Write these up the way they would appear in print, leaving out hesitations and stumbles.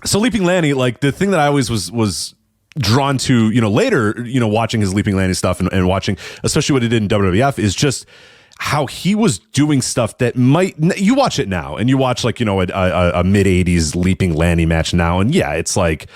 So Leaping Lanny, like the thing that I always was drawn to, later, watching his Leaping Lanny stuff and watching, especially what he did in WWF, is just how he was doing stuff that you watch it now and you watch like, a mid 80s Leaping Lanny match now. And yeah, it's like,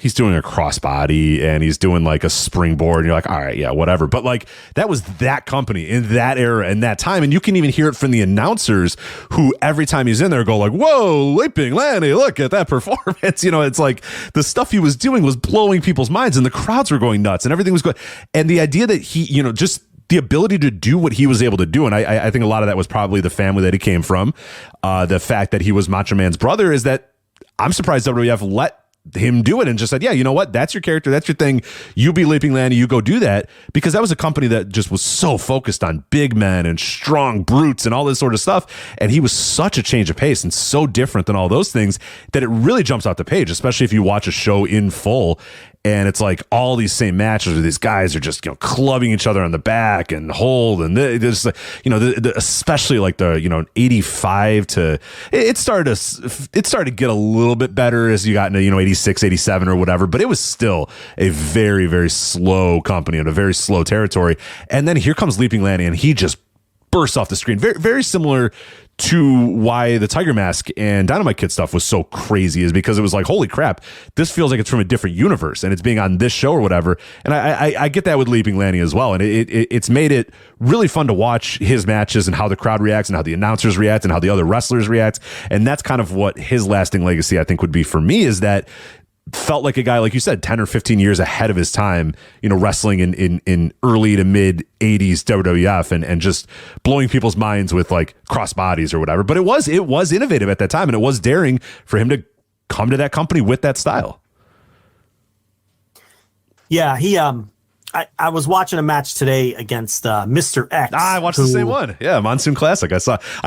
he's doing a crossbody and he's doing like a springboard and you're like, all right, yeah, whatever. But like that was that company in that era and that time. And you can even hear it from the announcers who every time he's in there go like, whoa, Leaping Lanny, look at that performance. It's like the stuff he was doing was blowing people's minds and the crowds were going nuts and everything was good. And the idea that he, just the ability to do what he was able to do. And I think a lot of that was probably the family that he came from. The fact that he was Macho Man's brother is that I'm surprised WWF let him do it and just said, yeah, you know what? That's your character. That's your thing. You be Leaping Lanny. You go do that, because that was a company that just was so focused on big men and strong brutes and all this sort of stuff. And he was such a change of pace and so different than all those things that it really jumps out the page, especially if you watch a show in full. And it's like all these same matches where these guys are just, clubbing each other on the back and hold. And there's, especially like the, 85 to, it started to get a little bit better as you got into, 86, 87 or whatever. But it was still a very, very slow company and a very slow territory. And then here comes Leaping Lanny and he just bursts off the screen. Very, very similar to why the Tiger Mask and Dynamite Kid stuff was so crazy, is because it was like, holy crap, this feels like it's from a different universe and it's being on this show or whatever. And I get that with Leaping Lanny as well. And it's made it really fun to watch his matches and how the crowd reacts and how the announcers react and how the other wrestlers react. And that's kind of what his lasting legacy, I think, would be for me, is that felt like a guy, like you said, 10 or 15 years ahead of his time, wrestling in early to mid 80s WWF and just blowing people's minds with like cross bodies or whatever. But it was innovative at that time, and it was daring for him to come to that company with that style. Yeah, he I was watching a match today against Mr. X. I watched the same one. Yeah, Monsoon Classic. I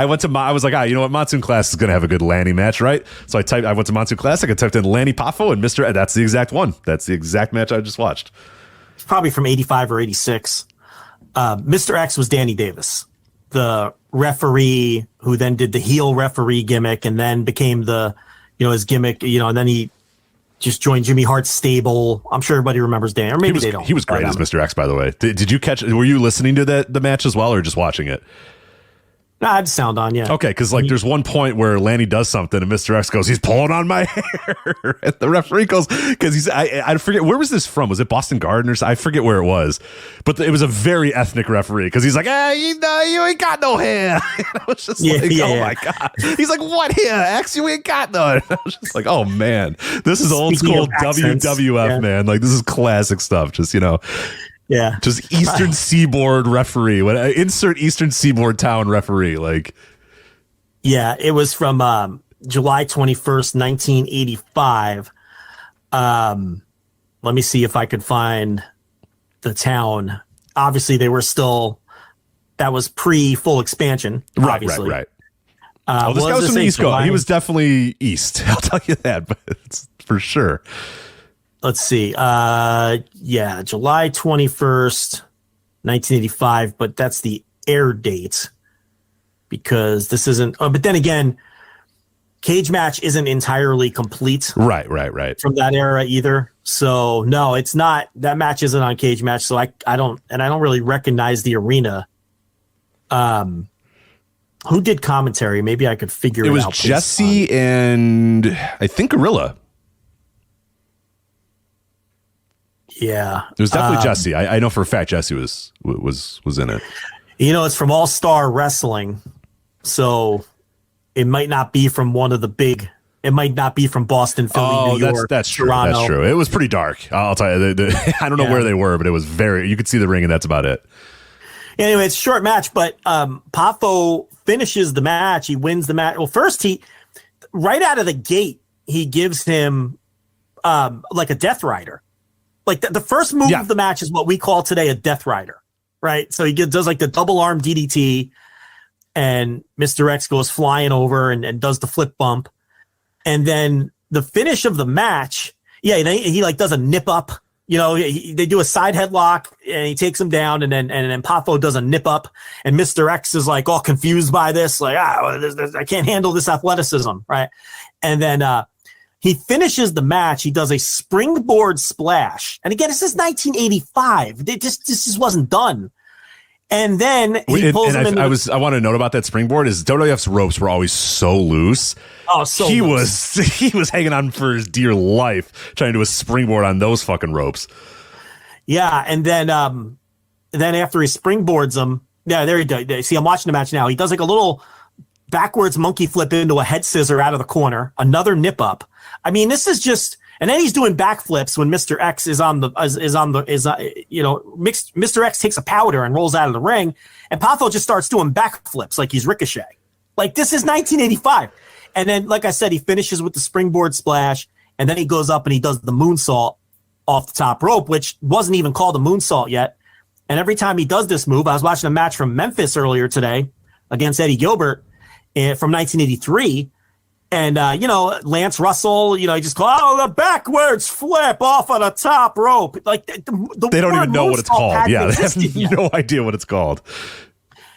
was like, you know what? Monsoon Classic is going to have a good Lanny match, right? So I went to Monsoon Classic. I typed in Lanny Poffo and Mr. X. That's the exact one. That's the exact match I just watched. It's probably from 85 or 86. Mr. X was Danny Davis, the referee who then did the heel referee gimmick and then became the, his gimmick, and then he just joined Jimmy Hart's stable. I'm sure everybody remembers Dan, or maybe they don't. He was great as Mr. X, by the way. Did you were you listening to the match as well, or just watching it? No, I had sound on, yeah. Okay, because there's one point where Lanny does something and Mr. X goes, he's pulling on my hair. And the referee goes, because I forget, where was this from? Was it Boston Garden or something? I forget where it was. But it was a very ethnic referee, because he's like, you ain't got no hair. And I was just my God. He's like, what hair, X? You ain't got none. I was just like, oh, man. This is old school WWF, man. Like, this is classic stuff. Just, Yeah, just Eastern Seaboard referee. Insert Eastern Seaboard town referee. Like, yeah, it was from July 21st, 1985. Let me see if I could find the town. Obviously, they were still. That was pre-full expansion. Obviously. Right. This guy was from the East Coast. He was definitely East. I'll tell you that, but it's for sure. Let's see. July 21st, 1985, but that's the air date, because this isn't. But then again, Cage Match isn't entirely complete. Right. From that era either. So no, it's not. That match isn't on Cage Match. So I don't really recognize the arena. Who did commentary? Maybe I could figure it out. It was Jesse and I think Gorilla. Yeah, it was definitely Jesse. I know for a fact Jesse was in it. It's from All Star Wrestling, so it might not be from one of the big. It might not be from Boston, Philly, New York. That's true. Toronto. That's true. It was pretty dark. I'll tell you. I don't know where they were, but it was very. You could see the ring, and that's about it. Anyway, it's a short match, but Poffo finishes the match. He wins the match. Well, first right out of the gate, he gives him like a Death Rider. Like the first move of the match is what we call today a Death Rider, right? So he does like the double arm DDT, and Mr. X goes flying over and does the flip bump. And then the finish of the match, he like does a nip up. They do a side headlock and he takes him down, and then Poffo does a nip up, and Mr. X is like all confused by this, like I can't handle this athleticism, right? And then He finishes the match. He does a springboard splash. And again, this is 1985. This just wasn't done. And then he pulls him into I want to note about that springboard is WWF's ropes were always so loose. Oh, so he loose. he was hanging on for his dear life trying to do a springboard on those fucking ropes. Yeah, and then after he springboards him, yeah, there he does. See, I'm watching the match now. He does like a little backwards monkey flip into a head scissor out of the corner, another nip up. I mean, this is just, and then he's doing backflips when Mr. X Mr. X takes a powder and rolls out of the ring, and Poffo just starts doing backflips like he's Ricochet. Like, this is 1985. And then, like I said, he finishes with the springboard splash, and then he goes up and he does the moonsault off the top rope, which wasn't even called a moonsault yet. And every time he does this move, I was watching a match from Memphis earlier today against Eddie Gilbert from 1983. And, Lance Russell, he just called, the backwards flip off of the top rope. Like, they don't even know what it's called. Yeah, they have no idea what it's called.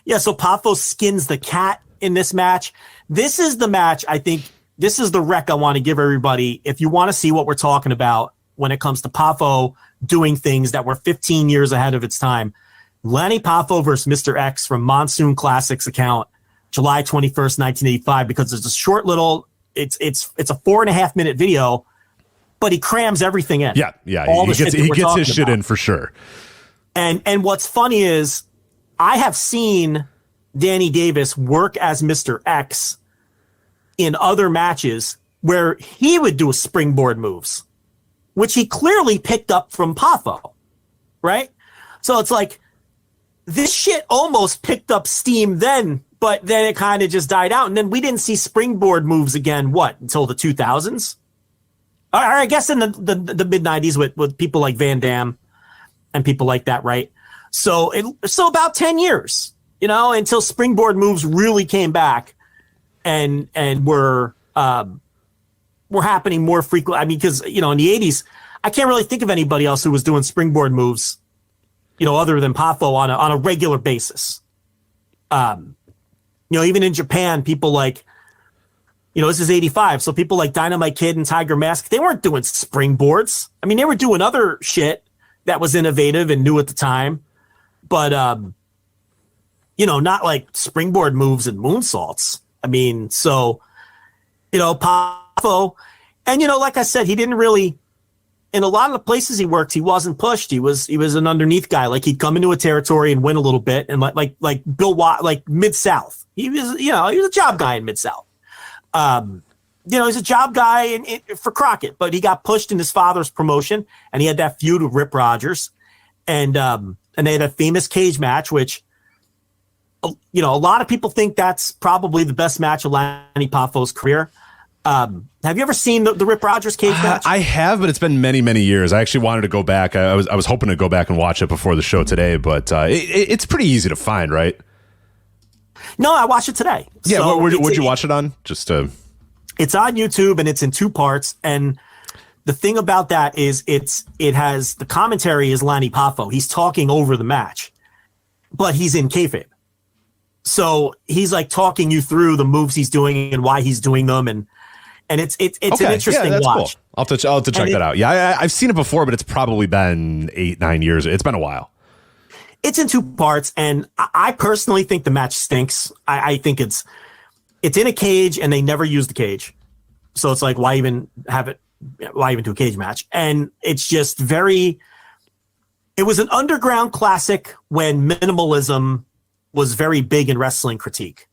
Yeah, so Poffo skins the cat in this match. This is the match, I think, this is the rec I want to give everybody. If you want to see what we're talking about when it comes to Poffo doing things that were 15 years ahead of its time. Lanny Poffo versus Mr. X from Monsoon Classics account, July 21st, 1985, because it's a short little, it's a 4.5 minute video, but he crams everything in. Yeah. He gets his shit in for sure. And what's funny is I have seen Danny Davis work as Mr. X in other matches where he would do springboard moves, which he clearly picked up from Poffo, right? So it's like, this shit almost picked up steam then, but then it kind of just died out. And then we didn't see springboard moves again, until the 2000s? Or I guess in the mid-90s with people like Van Damme and people like that, right? So about 10 years, until springboard moves really came back and were happening more frequently. I mean, because, in the 80s, I can't really think of anybody else who was doing springboard moves, other than Poffo on a regular basis. Even in Japan, people like, this is 85. So people like Dynamite Kid and Tiger Mask, they weren't doing springboards. I mean, they were doing other shit that was innovative and new at the time. But, not like springboard moves and moonsaults. I mean, so, Poffo, and, like I said, he didn't really, in a lot of the places he worked, he wasn't pushed. He was an underneath guy. Like, he'd come into a territory and win a little bit, and like Bill Watt, like Mid-South. He was, he was a job guy in Mid-South. He's a job guy for Crockett, but he got pushed in his father's promotion, and he had that feud with Rip Rogers, and they had a famous cage match, which, a lot of people think that's probably the best match of Lanny Poffo's career. Have you ever seen the Rip Rogers cage match? I have, but it's been many, many years. I actually wanted to go back. I was hoping to go back and watch it before the show today, but it's pretty easy to find, right? No, I watched it today. Yeah, so where'd you watch it on? It's on YouTube, and it's in 2 parts. And the thing about that is it has the commentary is Lanny Poffo. He's talking over the match, but he's in kayfabe. So he's like talking you through the moves he's doing and why he's doing them, and it's okay. An interesting watch. Cool. I'll have to check that out. Yeah, I've seen it before, but it's probably been 8-9 years. It's been a while. It's in 2 parts, and I personally think the match stinks. I think it's in a cage, and they never use the cage. So it's like, why even have it? Why even do a cage match? And it's just it was an underground classic when minimalism was very big in wrestling critique.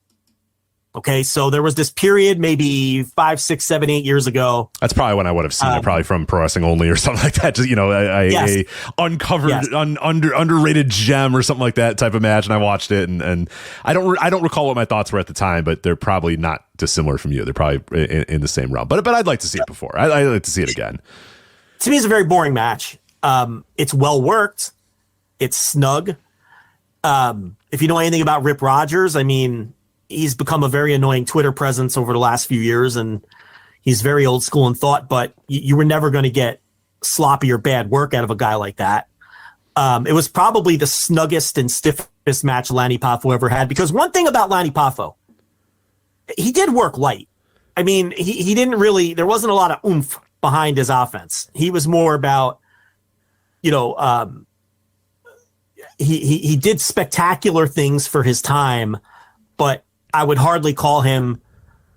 Okay, so there was this period maybe 5, 6, 7, 8 years ago. That's probably when I would have seen it, probably from Pro Wrestling Only or something like that. Just, a uncovered, underrated gem or something like that type of match. And I watched it, and I don't recall what my thoughts were at the time, but they're probably not dissimilar from you. They're probably in the same realm. But I'd like to see it before. I'd like to see it again. To me, it's a very boring match. It's well worked. It's snug. If you know anything about Rip Rogers, I mean, he's become a very annoying Twitter presence over the last few years, and he's very old school in thought, but you were never going to get sloppy or bad work out of a guy like that. It was probably the snuggest and stiffest match Lanny Poffo ever had, because one thing about Lanny Poffo, he did work light. I mean, he didn't really, there wasn't a lot of oomph behind his offense. He was more about, he did spectacular things for his time, but I would hardly call him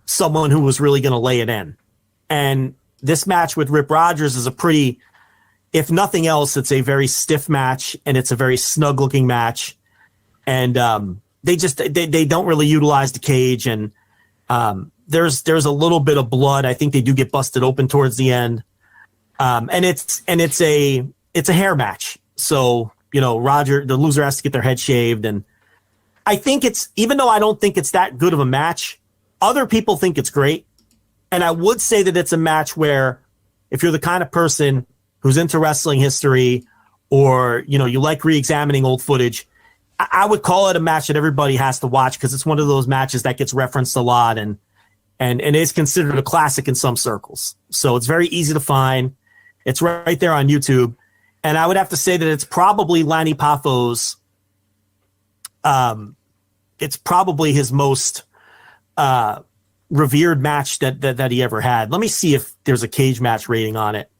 someone who was really going to lay it in. And this match with Rip Rogers is a pretty, if nothing else, it's a very stiff match, and it's a very snug looking match. And they don't really utilize the cage, and there's a little bit of blood. I think they do get busted open towards the end. And it's a hair match. So, the loser has to get their head shaved. And I think even though I don't think it's that good of a match, other people think it's great. And I would say that it's a match where if you're the kind of person who's into wrestling history, or, you like re-examining old footage, I would call it a match that everybody has to watch, because it's one of those matches that gets referenced a lot and is considered a classic in some circles. So it's very easy to find. It's right there on YouTube. And I would have to say that it's probably Lanny Poffo's, it's probably his most revered match that he ever had. Let me see if there's a cage match rating on it.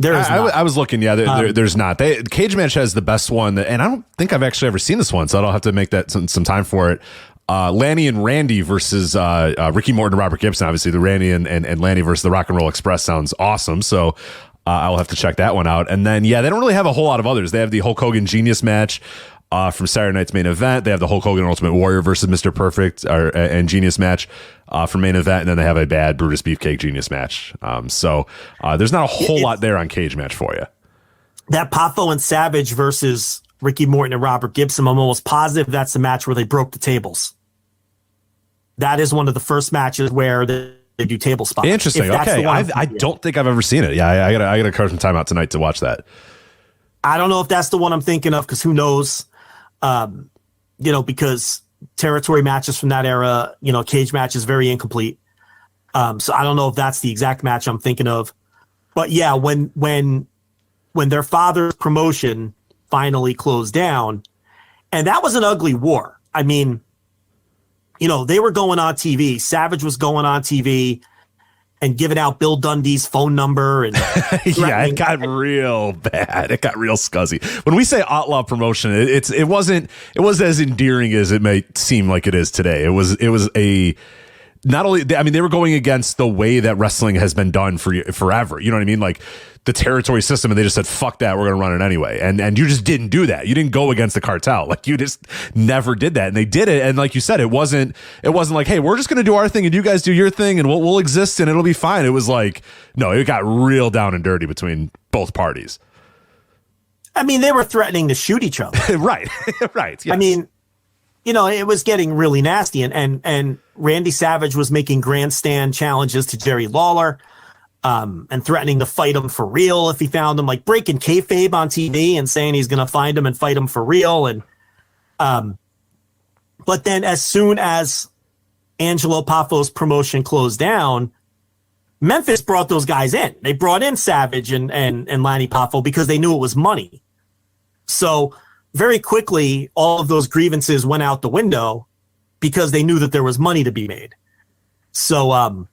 I was looking. Yeah, there's not. Cage match has the best one, and I don't think I've actually ever seen this one, so I'll have to make that some time for it. Lanny and Randy versus Ricky Morton and Robert Gibson. Obviously, the Randy and Lanny versus the Rock and Roll Express sounds awesome. So I'll have to check that one out. And then, they don't really have a whole lot of others. They have the Hulk Hogan Genius match from Saturday night's main event. They have the Hulk Hogan Ultimate Warrior versus Mr. Perfect and Genius match for main event. And then they have a bad Brutus Beefcake Genius match. So there's not a whole lot there on cage match for you. That Poffo and Savage versus Ricky Morton and Robert Gibson, I'm almost positive that's the match where they broke the tables. That is one of the first matches where they do table spots. Interesting. Okay. I don't think I've ever seen it. Yeah, I gotta carve some time out tonight to watch that. I don't know if that's the one I'm thinking of, because who knows? Because territory matches from that era, cage match is very incomplete. So I don't know if that's the exact match I'm thinking of. But yeah, when their father's promotion finally closed down, and that was an ugly war. I mean, they were going on TV. Savage was going on TV and giving out Bill Dundee's phone number. And yeah, it got real bad. It got real scuzzy. When we say outlaw promotion, it wasn't as endearing as it might seem like it is today. It was a, not only, I mean, they were going against the way that wrestling has been done for forever. You know what I mean? Like the territory system, and they just said, fuck that, we're going to run it anyway. And you just didn't do that. You didn't go against the cartel. Like you just never did that. And they did it. And like you said, it wasn't like, hey, we're just going to do our thing and you guys do your thing and we'll exist and it'll be fine. It was like, no, it got real down and dirty between both parties. I mean, they were threatening to shoot each other. Right. Right. Yes. I mean, it was getting really nasty, and Randy Savage was making grandstand challenges to Jerry Lawler, and threatening to fight him for real if he found him, like breaking kayfabe on TV and saying he's going to find him and fight him for real. And but then as soon as Angelo Poffo's promotion closed down, Memphis brought those guys in. They brought in Savage and Lanny Poffo because they knew it was money. So very quickly, all of those grievances went out the window because they knew that there was money to be made. So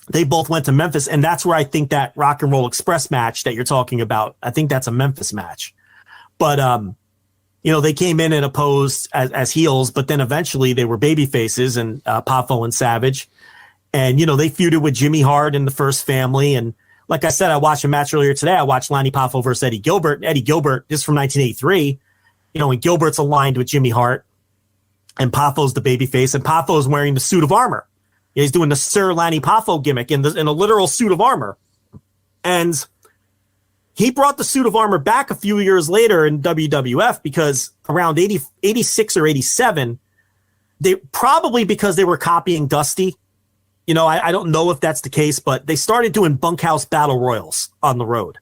they both went to Memphis, and that's where I think that Rock and Roll Express match that you're talking about, I think that's a Memphis match. But, they came in and opposed as heels, but then eventually they were baby faces, and Poffo and Savage. And, they feuded with Jimmy Hart in the First Family. And like I said, I watched a match earlier today. I watched Lanny Poffo versus Eddie Gilbert. Eddie Gilbert, this is from 1983. And Gilbert's aligned with Jimmy Hart, and Poffo's the babyface, and Poffo's wearing the suit of armor. He's doing the Sir Lanny Poffo gimmick in a literal suit of armor. And he brought the suit of armor back a few years later in WWF because around 86 or 87, because they were copying Dusty. I don't know if that's the case, but they started doing bunkhouse battle royals on the road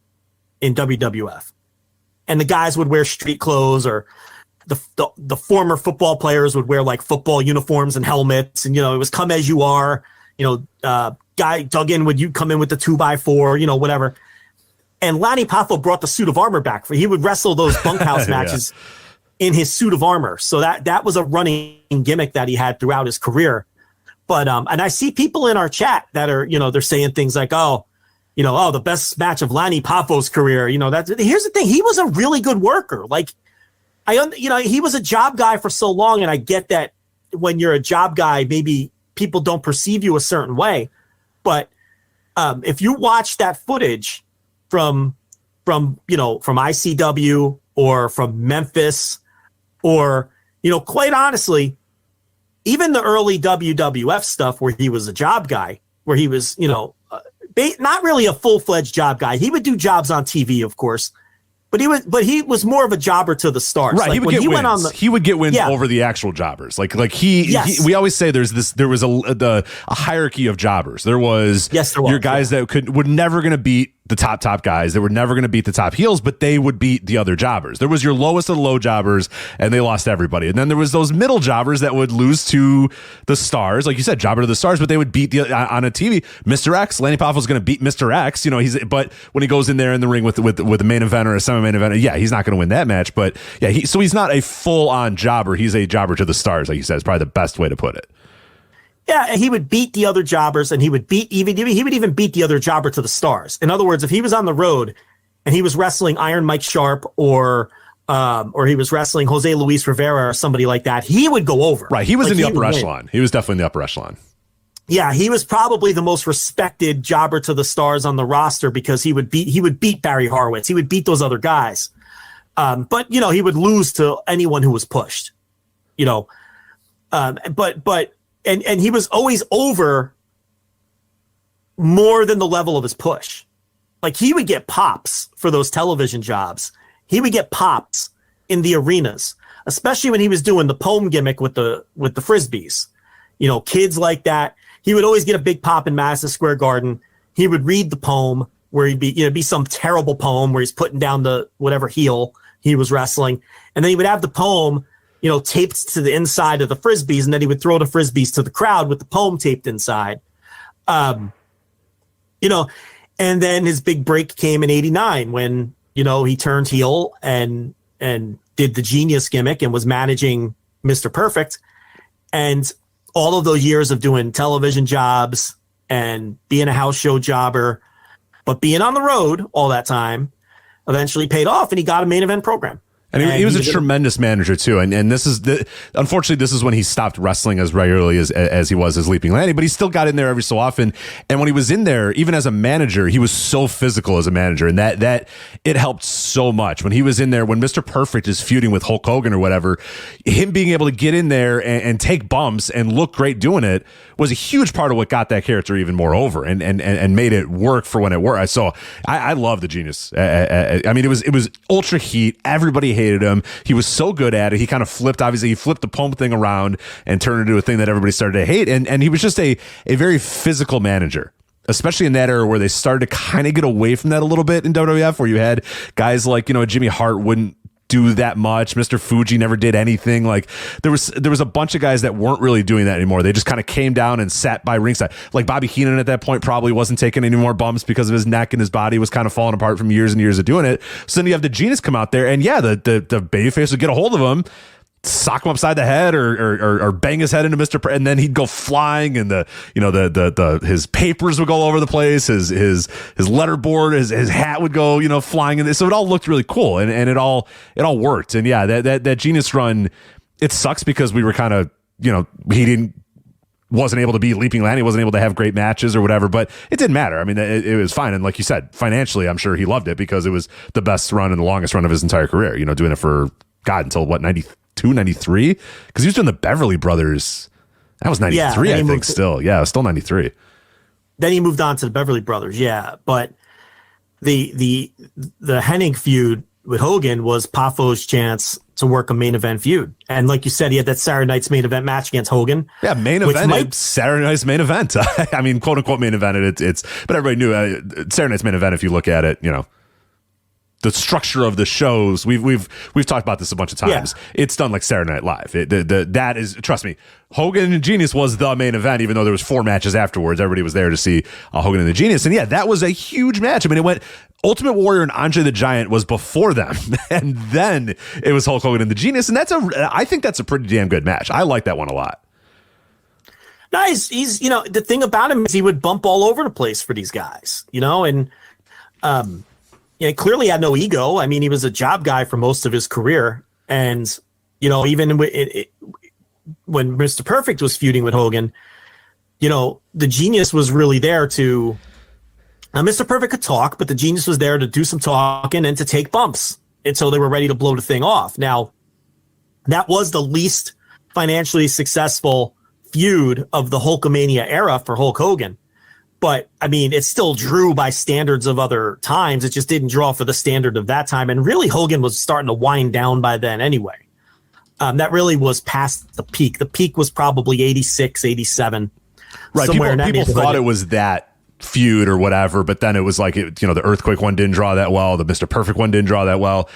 in WWF. And the guys would wear street clothes, or the former football players would wear like football uniforms and helmets. And, it was come as you are, guy Duggan would come in with the 2x4, whatever. And Lanny Poffo brought the suit of armor back. He would wrestle those bunkhouse matches in his suit of armor. So that was a running gimmick that he had throughout his career. But and I see people in our chat that are, they're saying things like, the best match of Lanny Poffo's career. Here's the thing. He was a really good worker. Like, he was a job guy for so long. And I get that when you're a job guy, maybe people don't perceive you a certain way. But if you watch that footage from ICW or from Memphis or, quite honestly, even the early WWF stuff where he was a job guy, where he was, not really a full-fledged job guy. He would do jobs on TV, of course, but he was more of a jobber to the stars. Right, like he would get wins over the actual jobbers. We always say there was a hierarchy of jobbers. There was your guys that were never going to beat the top guys. They were never going to beat the top heels, but they would beat the other jobbers. There was your lowest of the low jobbers, and they lost everybody. And then there was those middle jobbers that would lose to the stars, like you said, jobber to the stars, but they would beat on a TV. Mr. X, Lanny Poffo is going to beat Mr. X. But when he goes in there in the ring with a main event or a semi-main event, he's not going to win that match. But so he's not a full-on jobber. He's a jobber to the stars, like you said. Is probably the best way to put it. Yeah, he would beat the other jobbers, and he would even beat the other jobber to the stars. In other words, if he was on the road and he was wrestling Iron Mike Sharp or he was wrestling Jose Luis Rivera or somebody like that, he would go over. Right, he was in the upper echelon. He was definitely in the upper echelon. Yeah, he was probably the most respected jobber to the stars on the roster because he would beat Barry Horowitz. He would beat those other guys. But he would lose to anyone who was pushed. And he was always over more than the level of his push. Like, he would get pops for those television jobs. He would get pops in the arenas, especially when he was doing the poem gimmick with the Frisbees. Kids like that. He would always get a big pop in Madison Square Garden. He would read the poem where he'd be some terrible poem where he's putting down the whatever heel he was wrestling. And then he would have the poem taped to the inside of the Frisbees, and then he would throw the Frisbees to the crowd with the poem taped inside. And then his big break came in '89 when, he turned heel and did the Genius gimmick and was managing Mr. Perfect. And all of those years of doing television jobs and being a house show jobber, but being on the road all that time eventually paid off, and he got a main event program. And he was a tremendous manager too. And this is unfortunately, this is when he stopped wrestling as regularly as he was as Leaping Lanny, but he still got in there every so often. And when he was in there, even as a manager, he was so physical as a manager, and that it helped so much when he was in there. When Mr. Perfect is feuding with Hulk Hogan or whatever, him being able to get in there and take bumps and look great doing it was a huge part of what got that character even more over and made it work for when it worked. So I love the Genius. I mean, it was ultra heat. Everybody hated him. He was so good at it. He kind of flipped the poem thing around and turned it into a thing that everybody started to hate. And he was just a very physical manager, especially in that era where they started to kind of get away from that a little bit in WWF, where you had guys like, Jimmy Hart wouldn't do that much. Mr. Fuji never did anything. Like, there was a bunch of guys that weren't really doing that anymore. They just kind of came down and sat by ringside. Like Bobby Heenan at that point probably wasn't taking any more bumps because of his neck, and his body was kind of falling apart from years and years of doing it. So then you have the Genius come out there, and the babyface would get a hold of him, sock him upside the head or bang his head into Mr. And then he'd go flying, and his papers would go all over the place. His letterboard, his hat would go, flying. And so it all looked really cool, and it all worked. And that Genius run, it sucks because we were kind of, he wasn't able to be Leaping Lanny, wasn't able to have great matches or whatever, but it didn't matter. I mean, it was fine. And like you said, financially, I'm sure he loved it because it was the best run and the longest run of his entire career, doing it for until what, 92, 93? Because he was doing the Beverly Brothers. That was 93, I think, still. Yeah, it was still 93. Then he moved on to the Beverly Brothers, yeah. But the Hennig feud with Hogan was Poffo's chance to work a main event feud. And like you said, he had that Saturday night's main event match against Hogan. Yeah, main event. Saturday night's main event. I mean, quote unquote main event. But everybody knew Saturday night's main event. If you look at it, the structure of the shows, we've talked about this a bunch of times. Yeah. It's done like Saturday Night Live. That is, trust me, Hogan and Genius was the main event, even though there was 4 matches afterwards. Everybody was there to see Hogan and the Genius. And that was a huge match. I mean, it went Ultimate Warrior and Andre the Giant was before them, and then it was Hulk Hogan and the Genius. And I think that's a pretty damn good match. I like that one a lot. No, he's the thing about him is he would bump all over the place for these guys, and clearly had no ego. I mean, he was a job guy for most of his career, and even when Mr. Perfect was feuding with Hogan, the genius was really there to. Mr. Perfect could talk, but the genius was there to do some talking and to take bumps until they were ready to blow the thing off. Now, that was the least financially successful feud of the Hulkamania era for Hulk Hogan. But, I mean, it still drew by standards of other times. It just didn't draw for the standard of that time. And really, Hogan was starting to wind down by then anyway. That really was past the peak. The peak was probably 86, 87. Right. People thought it was that feud or whatever, but then it was like the Earthquake one didn't draw that well, the Mr. Perfect one didn't draw that well,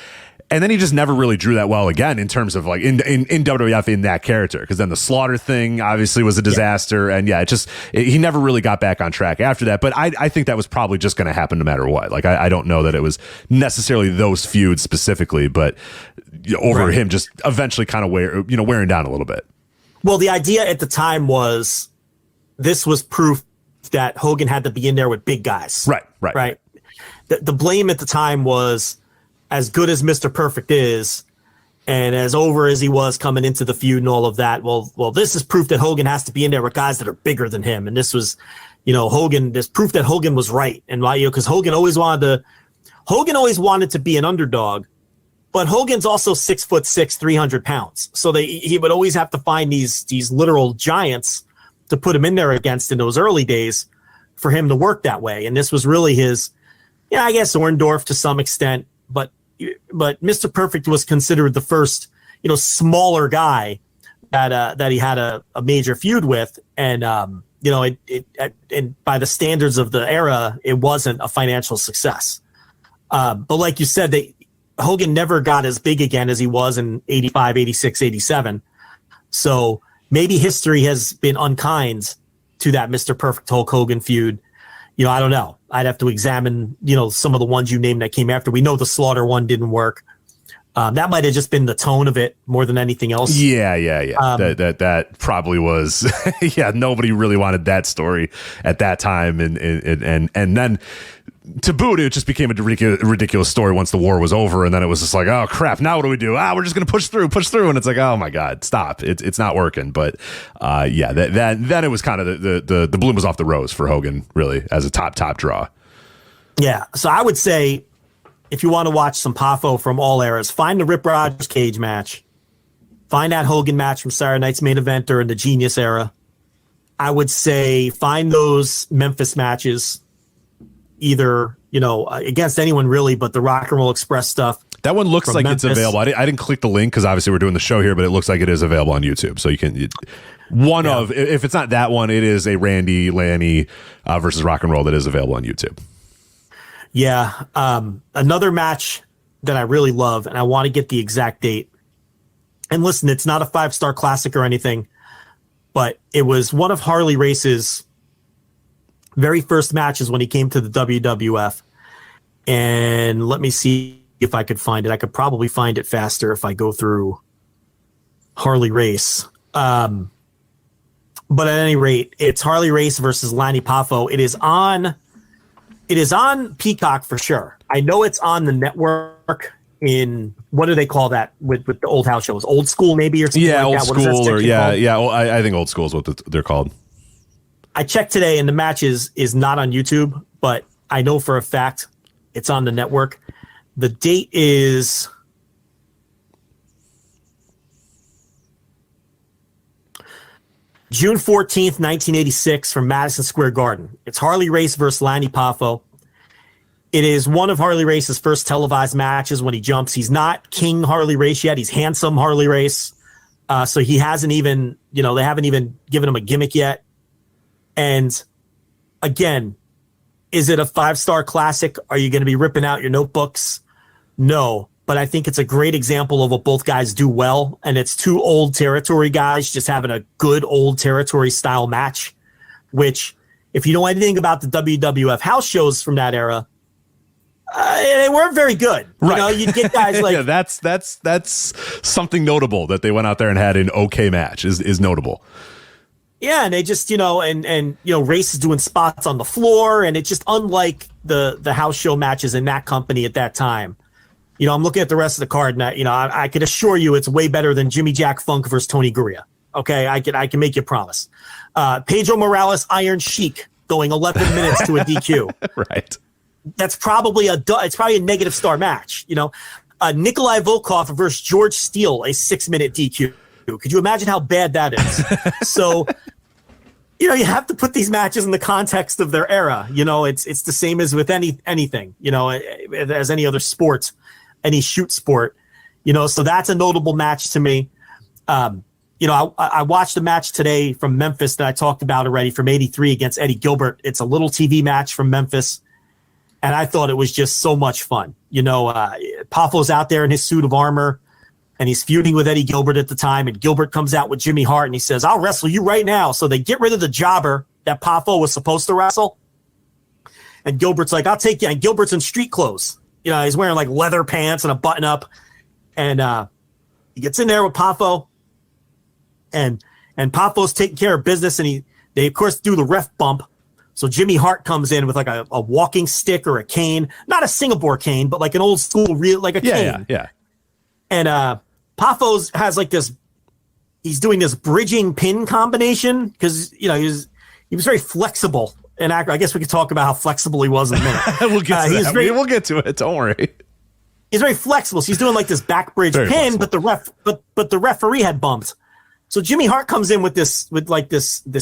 and then he just never really drew that well again in terms of like in WWF in that character, because then the Slaughter thing obviously was a disaster, and he never really got back on track after that. But I think that was probably just going to happen no matter what. Like I don't know that it was necessarily those feuds specifically, but over him just eventually kind of wearing down a little bit. Well, the idea at the time was this was proof that Hogan had to be in there with big guys. Right. The blame at the time was, as good as Mr. Perfect is, and as over as he was coming into the feud and all of that, well, this is proof that Hogan has to be in there with guys that are bigger than him. And this was, Hogan, this proof that Hogan was right. And why, because Hogan always wanted to be an underdog, but Hogan's also 6'6", 300 pounds. So he would always have to find these literal giants to put him in there against in those early days for him to work that way. And this was really his, I guess Orndorff to some extent, but Mr. Perfect was considered the first, smaller guy that he had a major feud with. And, and by the standards of the era, it wasn't a financial success. But like you said, Hogan never got as big again as he was in 85, 86, 87. So maybe history has been unkind to that Mr. Perfect Hulk Hogan feud. I don't know. I'd have to examine, some of the ones you named that came after. We know the Slaughter one didn't work. That might have just been the tone of it more than anything else. Yeah. That probably was. Nobody really wanted that story at that time, and then to boot, it just became a ridiculous story once the war was over, and then it was just like, oh crap, now what do we do? We're just gonna push through, and it's like, oh my god, stop! It's not working. But then it was kind of the bloom was off the rose for Hogan, really, as a top draw. Yeah, so I would say, if you want to watch some Poffo from all eras, find the Rip Rogers cage match, find that Hogan match from Saturday Night's Main Event or in the Genius era. I would say find those Memphis matches, either against anyone really, but the Rock and Roll Express stuff. That one looks like Memphis. It's available. I didn't click the link because obviously we're doing the show here, but it looks like it is available on YouTube. So you can if it's not that one, it is a Randy Lanny versus Rock and Roll that is available on YouTube. Yeah. Another match that I really love, and I want to get the exact date. And listen, it's not a 5-star classic or anything, but it was one of Harley Race's very first matches when he came to the WWF. And let me see if I could find it. I could probably find it faster if I go through Harley Race. But at any rate, it's Harley Race versus Lanny Poffo. It is on Peacock for sure. I know it's on the network in, what do they call that with the old house shows? Old School maybe, or something like Old that? School, or Well, I think Old School is what they're called. I checked today, and the match is not on YouTube, but I know for a fact it's on the network. The date is June 14th, 1986 from Madison Square Garden. It's Harley Race versus Lanny Poffo. It is one of Harley Race's first televised matches when he jumps. He's not King Harley Race yet. He's handsome Harley Race. So he hasn't even, they haven't even given him a gimmick yet. And again, is it a 5-star classic? Are you going to be ripping out your notebooks? No, but I think it's a great example of what both guys do well. And it's two old territory guys just having a good old territory style match, which if you know anything about the WWF house shows from that era, they weren't very good. Right. You'd get guys like, yeah, that's something notable that they went out there and had an okay match is notable. Yeah, and they just, and Race is doing spots on the floor, and it's just unlike the house show matches in that company at that time. I'm looking at the rest of the card, and I could assure you it's way better than Jimmy Jack Funk versus Tony Gurria. Okay, I can make you a promise. Pedro Morales, Iron Sheik, going 11 minutes to a DQ. Right. That's probably it's probably a negative star match. Nikolai Volkov versus George Steele, a 6-minute DQ. Could you imagine how bad that is? So, you have to put these matches in the context of their era. It's the same as with anything, as any other sport, any shoot sport, so that's a notable match to me. I watched a match today from Memphis that I talked about already from '83 against Eddie Gilbert. It's a little TV match from Memphis, and I thought it was just so much fun. Poffo's out there in his suit of armor, and he's feuding with Eddie Gilbert at the time, and Gilbert comes out with Jimmy Hart, and he says, "I'll wrestle you right now." So they get rid of the jobber that Poffo was supposed to wrestle, and Gilbert's like, "I'll take you." And Gilbert's in street clothes. He's wearing like leather pants and a button-up, and he gets in there with Poffo, and Poffo's taking care of business, and they of course do the ref bump. So Jimmy Hart comes in with like a walking stick or a cane, not a Singapore cane, but like an old school like a cane. Yeah. And Poffo's has like this. He's doing this bridging pin combination because he was very flexible. And I guess we could talk about how flexible he was in a minute. We'll get to that. We'll get to it. Don't worry. He's very flexible. So he's doing like this back bridge Very pin, flexible. but the referee had bumped. So Jimmy Hart comes in with this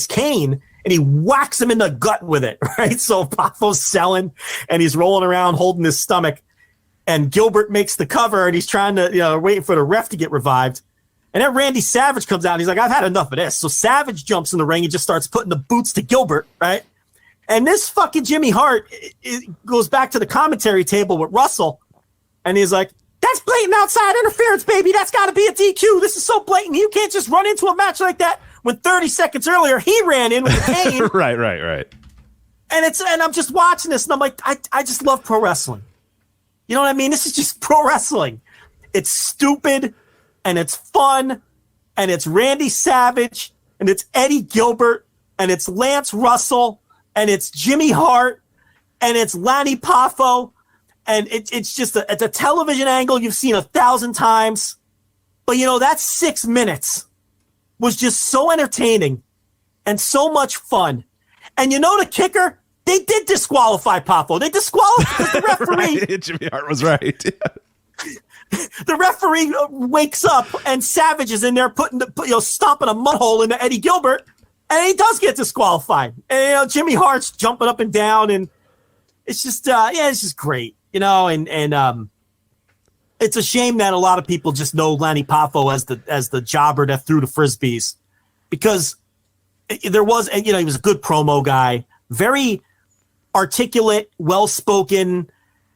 cane, and he whacks him in the gut with it, right? So Poffo's selling, and he's rolling around holding his stomach, and Gilbert makes the cover, and he's trying to, waiting for the ref to get revived. And then Randy Savage comes out, and he's like, "I've had enough of this." So Savage jumps in the ring and just starts putting the boots to Gilbert, right? And this fucking Jimmy Hart it goes back to the commentary table with Russell, and he's like, "That's blatant outside interference, baby. That's got to be a DQ. This is so blatant. You can't just run into a match like that when 30 seconds earlier he ran in with a cane." Right. And I'm just watching this, and I'm like, I just love pro wrestling. You know what I mean? This is just pro wrestling. It's stupid, and it's fun, and it's Randy Savage, and it's Eddie Gilbert, and it's Lance Russell, and it's Jimmy Hart, and it's Lanny Poffo. And it's just it's a television angle you've seen 1,000 times. But, that 6 minutes was just so entertaining and so much fun. And the kicker? They did disqualify Poffo. They disqualified the referee. Right. Jimmy Hart was right. The referee wakes up, and Savage is in there stomping a mud hole into Eddie Gilbert, and he does get disqualified. And Jimmy Hart's jumping up and down, and it's just it's just great. And it's a shame that a lot of people just know Lanny Poffo as the jobber that threw the frisbees, because there was, he was a good promo guy, very articulate, well-spoken,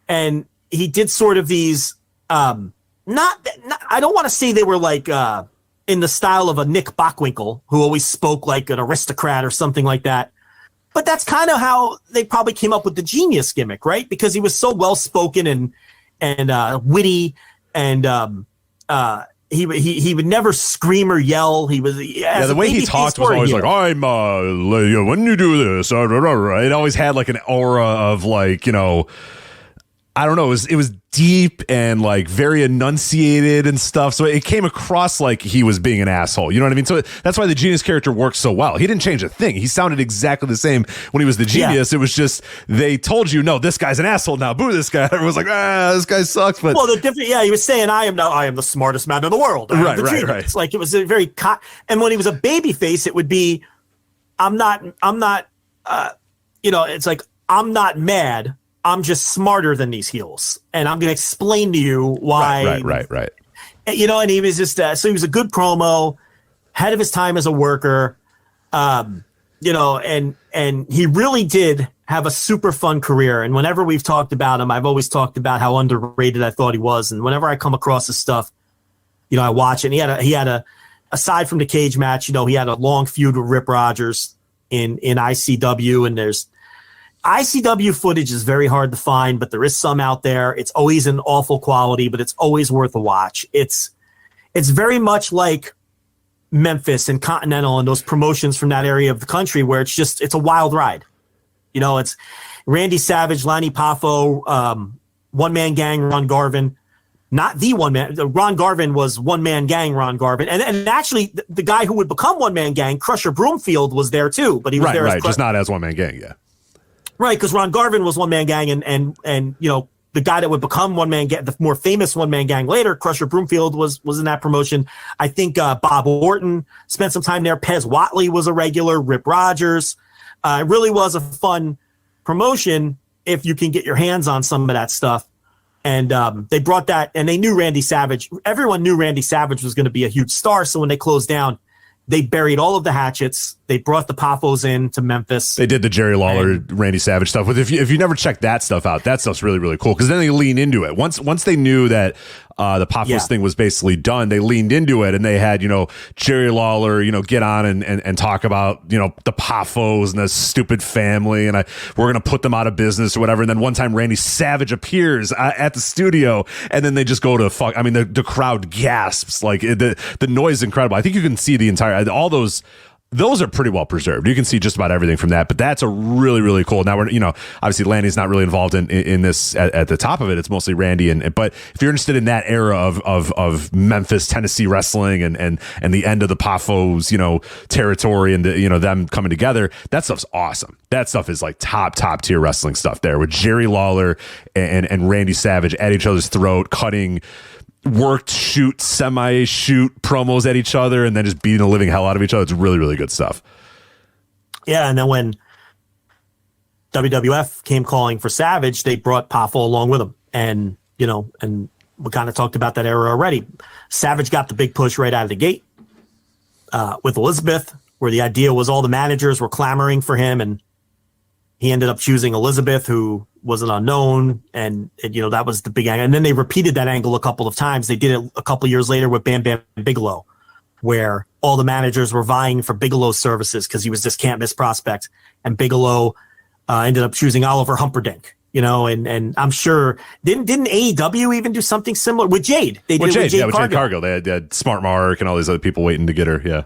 and he did sort of these, not I don't want to say they were like in the style of a Nick Bockwinkel, who always spoke like an aristocrat or something like that. But that's kind of how they probably came up with the Genius gimmick, right? Because he was so well-spoken and witty, and he would never scream or yell. He was the way he talked was always like, "I'm when you do this," it always had like an aura of like, I don't know. It was deep and like very enunciated and stuff. So it came across like he was being an asshole. You know what I mean? So that's why the Genius character works so well. He didn't change a thing. He sounded exactly the same when he was the Genius. Yeah. It was just, they told you, no, this guy's an asshole now. Boo this guy. Everyone was like, this guy sucks. But well, he was saying, I am the smartest man in the world. Right. It's like, it was a very, and when he was a babyface, it would be, it's like, I'm not mad. I'm just smarter than these heels, and I'm going to explain to you why. Right. And he was just so he was a good promo, ahead of his time as a worker, and he really did have a super fun career. And whenever we've talked about him, I've always talked about how underrated I thought he was. And whenever I come across his stuff, I watch it. And he had a aside from the cage match, he had a long feud with Rip Rogers in ICW, and there's ICW footage is very hard to find, but there is some out there. It's always in awful quality, but it's always worth a watch. It's very much like Memphis and Continental and those promotions from that area of the country where it's a wild ride. You know, it's Randy Savage, Lanny Poffo, One Man Gang, Ron Garvin. Not the one man. Ron Garvin was One Man Gang, Ron Garvin. And actually, the guy who would become One Man Gang, Crusher Broomfield, was there too. But he was there just not as One Man Gang, yeah. Right, because Ron Garvin was One Man Gang, and you know, the guy that would become One Man Gang, the more famous One Man Gang later, Crusher Broomfield, was in that promotion. I think Bob Orton spent some time there. Pez Whatley was a regular. Rip Rogers. It really was a fun promotion if you can get your hands on some of that stuff. And they brought that, and they knew Randy Savage. Everyone knew Randy Savage was going to be a huge star. So when they closed down, they buried all of the hatchets. They brought the Poffos in to Memphis. They did the Jerry Lawler, Randy Savage stuff. If you never checked that stuff out, that stuff's really, really cool. Because then they lean into it. Once they knew that the Poffos thing was basically done, they leaned into it, and they had, you know, Jerry Lawler, you know, get on and talk about, you know, the Poffos and the stupid family, and we're going to put them out of business or whatever. And then one time Randy Savage appears at the studio, and then they just go to fuck. I mean, the crowd gasps. Like the noise is incredible. I think you can see the entire, all those are pretty well preserved. You can see just about everything from that, but that's a really, really cool. Now we're, you know, obviously Lanny's not really involved in this at the top of it. It's mostly Randy. But if you're interested in that era of Memphis, Tennessee wrestling and the end of the Poffos, you know, territory and you know, them coming together, that stuff's awesome. That stuff is like top tier wrestling stuff there with Jerry Lawler and Randy Savage at each other's throat, cutting worked semi-shoot promos at each other and then just beating the living hell out of each other. It's really, really good stuff. Yeah, and then when WWF came calling for Savage, they brought Poffo along with them. And, you know, and we kind of talked about that era already. Savage got the big push right out of the gate with Elizabeth, where the idea was all the managers were clamoring for him, and he ended up choosing Elizabeth, who was an unknown, and you know, that was the big angle. And then they repeated that angle a couple of times. They did it a couple years later with Bam Bam Bigelow, where all the managers were vying for Bigelow's services because he was this can't miss prospect, and Bigelow ended up choosing Oliver Humperdinck. You know, and I'm sure didn't AEW even do something similar with Jade? They did with Jade Cargill. They had Smart Mark and all these other people waiting to get her. Yeah.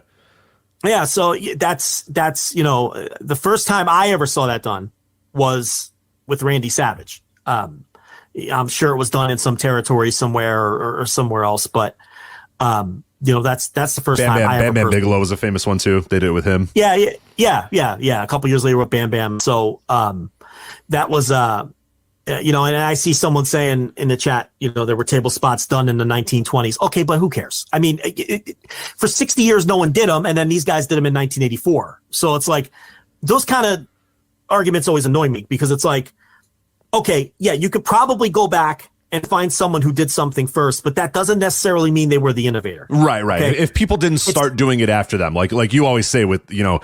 Yeah, so that's you know, the first time I ever saw that done was with Randy Savage. I'm sure it was done in some territory somewhere or somewhere else, but you know, that's the first time I ever. Bam Bigelow was a famous one too. They did it with him. Yeah. A couple years later with Bam Bam. So that was you know, and I see someone saying in the chat, you know, there were table spots done in the 1920s. Okay, but who cares? I mean, for 60 years, no one did them, and then these guys did them in 1984. So it's like, those kind of arguments always annoy me, because it's like, okay, yeah, you could probably go back and find someone who did something first, but that doesn't necessarily mean they were the innovator. Right. Okay? If people didn't start doing it after them, like you always say with, you know,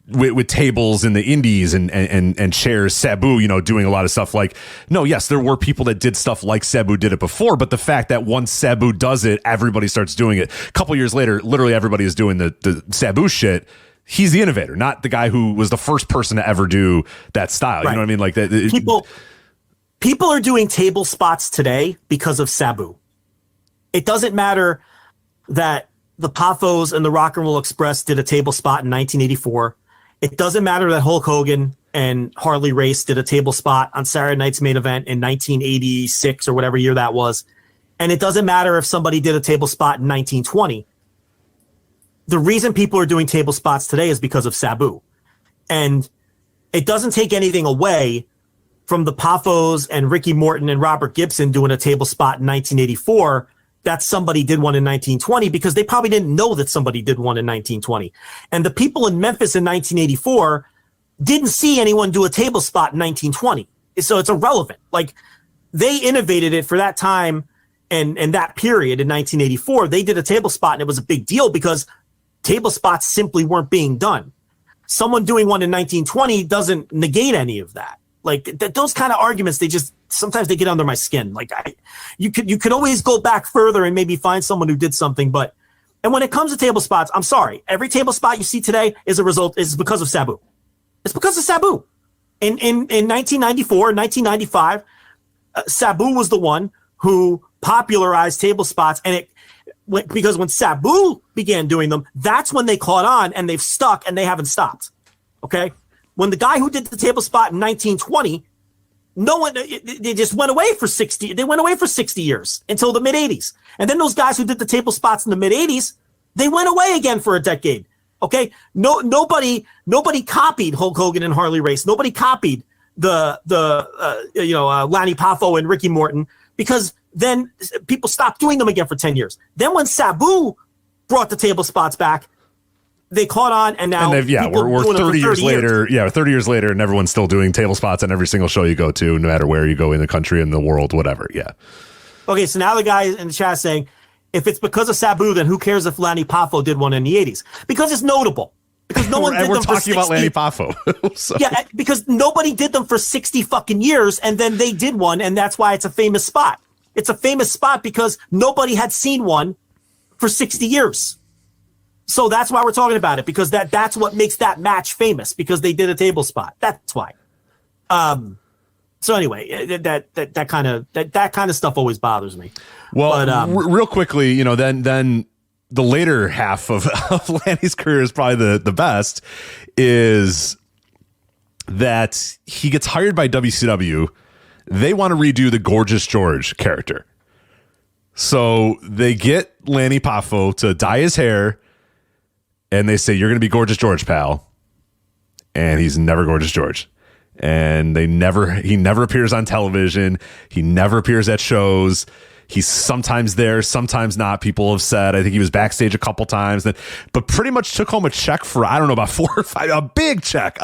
with tables in the indies and chairs, Sabu, you know, doing a lot of stuff like, no, yes, there were people that did stuff like Sabu did it before, but the fact that once Sabu does it, everybody starts doing it. A couple years later, literally everybody is doing the Sabu shit. He's the innovator, not the guy who was the first person to ever do that style. Right. You know what I mean? Like that. People are doing table spots today because of Sabu. It doesn't matter that the Poffos and the Rock and Roll Express did a table spot in 1984. It doesn't matter that Hulk Hogan and Harley Race did a table spot on Saturday Night's Main Event in 1986 or whatever year that was. And it doesn't matter if somebody did a table spot in 1920. The reason people are doing table spots today is because of Sabu. And it doesn't take anything away from the Poffos and Ricky Morton and Robert Gibson doing a table spot in 1984 that somebody did one in 1920, because they probably didn't know that somebody did one in 1920. And the people in Memphis in 1984 didn't see anyone do a table spot in 1920. So it's irrelevant. Like, they innovated it for that time and that period in 1984. They did a table spot, and it was a big deal because table spots simply weren't being done. Someone doing one in 1920 doesn't negate any of that. Like, those kind of arguments, sometimes they get under my skin. Like, you could always go back further and maybe find someone who did something. And when it comes to table spots, I'm sorry, every table spot you see today is because of Sabu. It's because of Sabu. In 1994, 1995, Sabu was the one who popularized table spots, and because when Sabu began doing them, that's when they caught on and they've stuck and they haven't stopped. Okay. When the guy who did the table spot in 1920, no one, they just went away for 60. They went away for 60 years until the mid 80s. And then those guys who did the table spots in the mid 80s, they went away again for a decade. Okay. Nobody copied Hulk Hogan and Harley Race. Nobody copied Lanny Poffo and Ricky Morton, because then people stopped doing them again for 10 years. Then when Sabu brought the table spots back, they caught on, and now we're 30 years later. Yeah, 30 years later, and everyone's still doing table spots on every single show you go to, no matter where you go in the country, in the world, whatever. Yeah. Okay, so now the guy in the chat saying, if it's because of Sabu, then who cares if Lanny Poffo did one in the 80s? Because it's notable. Because no one did them for 60. We're talking about Lanny Poffo. So. Yeah, because nobody did them for 60 fucking years, and then they did one, and that's why it's a famous spot. It's a famous spot because nobody had seen one for 60 years. So that's why we're talking about it, because that's what makes that match famous, because they did a table spot. That's why. So anyway, that kind of stuff always bothers me. Well, but, real quickly, then the later half of Lanny's career is probably the best, is that he gets hired by WCW. They want to redo the Gorgeous George character. So they get Lanny Poffo to dye his hair, and they say, you're going to be Gorgeous George, pal. And he's never Gorgeous George. And he never appears on television. He never appears at shows. He's sometimes there, sometimes not. People have said, I think he was backstage a couple times, but pretty much took home a check for, I don't know, about 4 or 5, a big check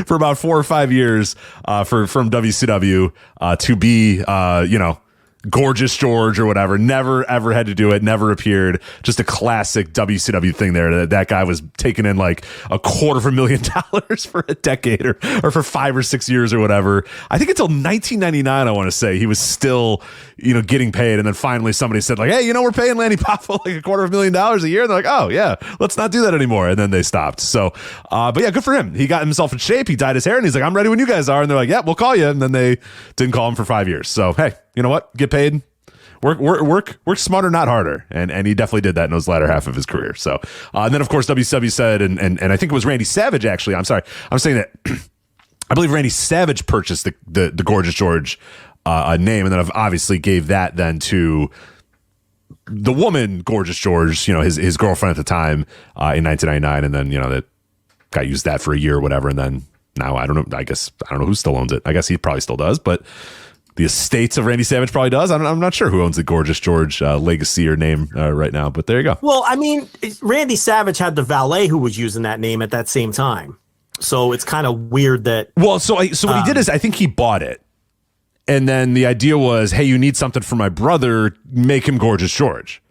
for about 4 or 5 years from WCW to be, Gorgeous George or whatever. Never ever had to do it. Never appeared. Just a classic WCW thing there. That guy was taking in like $250,000 for a decade or for 5 or 6 years or whatever. I think until 1999, I want to say, he was still, getting paid. And then finally somebody said like, hey, we're paying Lanny Poffo like $250,000 a year. And they're like, oh yeah, let's not do that anymore. And then they stopped. So, but yeah, good for him. He got himself in shape. He dyed his hair and he's like, I'm ready when you guys are. And they're like, yeah, we'll call you. And then they didn't call him for 5 years. So, hey, you know what? Get paid. Work smarter, not harder. And he definitely did that in those latter half of his career. So, and then of course WCW said, and I think it was Randy Savage, actually. I'm sorry. I'm saying that I believe Randy Savage purchased the Gorgeous George name, and then obviously gave that then to the woman Gorgeous George, his girlfriend at the time in 1999, and then that guy used that for a year or whatever, and then now I don't know. I don't know who still owns it. I guess he probably still does, but the estates of Randy Savage probably does. I'm not sure who owns the Gorgeous George legacy or name right now, but there you go. Well, I mean, Randy Savage had the valet who was using that name at that same time, so it's kind of weird that. Well, so what he did is I think he bought it. And then the idea was, hey, you need something for my brother, make him Gorgeous George.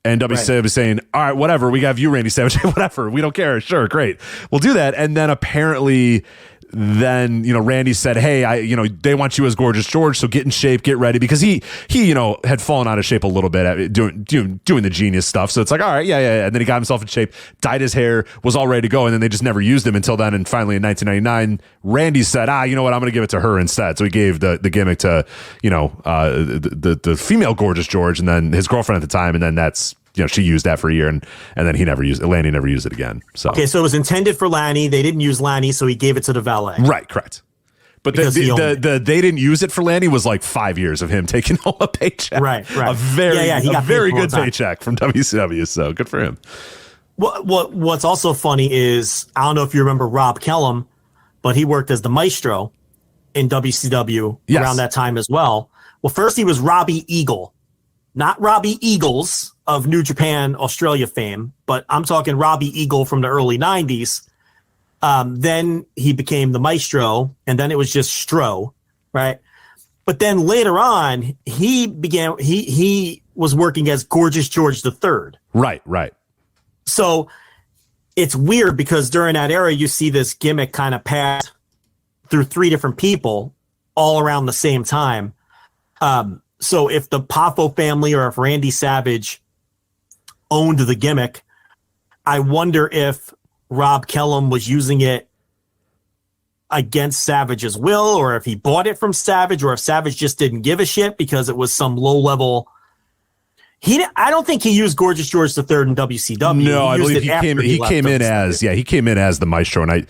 And WCW was saying, all right, whatever, we got you, Randy Savage, whatever, we don't care, sure, great, we'll do that. And then apparently, Randy said, hey, they want you as Gorgeous George, so get in shape, get ready, because he had fallen out of shape a little bit at doing the Genius stuff. So it's like, all right, yeah. And then he got himself in shape, dyed his hair, was all ready to go, and then they just never used him until then. And finally in 1999, Randy said, you know what, I'm going to give it to her instead. So he gave the gimmick to, the female Gorgeous George, and then his girlfriend at the time, and then that's, she used that for a year, and then Lanny never used it again. So okay, so it was intended for Lanny. They didn't use Lanny, so he gave it to the valet. Right, correct. But they didn't use it for Lanny was like 5 years of him taking home a paycheck. Right. A very good paycheck from WCW. So good for him. What's also funny is, I don't know if you remember Rob Kellum, but he worked as the maestro in WCW around that time as well. Well, first he was Robbie Eagle, not Robbie Eagles of New Japan, Australia fame, but I'm talking Robbie Eagle from the early 90s. Then he became the maestro, and then it was just Stro, right? But then later on, he was working as Gorgeous George III. Right. So it's weird because during that era, you see this gimmick kind of pass through 3 different people all around the same time. So if the Poffo family or if Randy Savage owned the gimmick, I wonder if Rob Kellum was using it against Savage's will, or if he bought it from Savage, or if Savage just didn't give a shit because it was some low level, I don't think he used Gorgeous George III in WCW. No, I believe he came in as the Maestro, and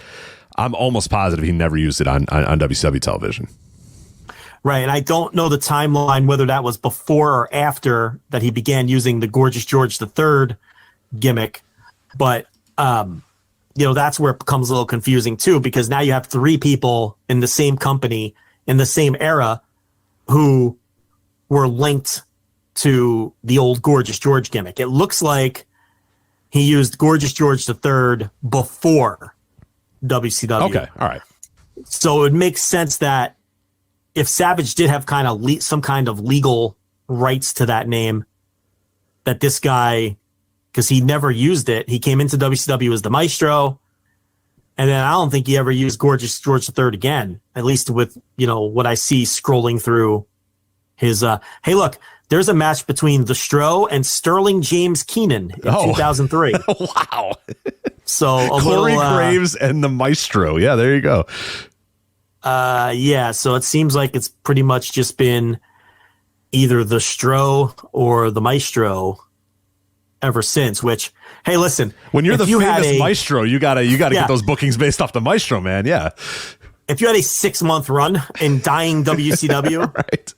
I'm almost positive he never used it on WCW television. Right, and I don't know the timeline, whether that was before or after that he began using the Gorgeous George III gimmick, but that's where it becomes a little confusing too, because now you have three people in the same company in the same era who were linked to the old Gorgeous George gimmick. It looks like he used Gorgeous George III before WCW. Okay, all right. So it would make sense that if Savage did have kind of some kind of legal rights to that name, that this guy, because he never used it, he came into WCW as the Maestro, and then I don't think he ever used Gorgeous George III again, at least with, what I see scrolling through his, hey, look, there's a match between the Stro and Sterling James Keenan in 2003. Wow. So Corey Graves and the Maestro. Yeah, there you go. So it seems like it's pretty much just been either the Stro or the Maestro ever since, which, hey, listen, when you're the famous Maestro, you gotta get those bookings based off the Maestro, man. Yeah. If you had a 6-month run in dying WCW, right.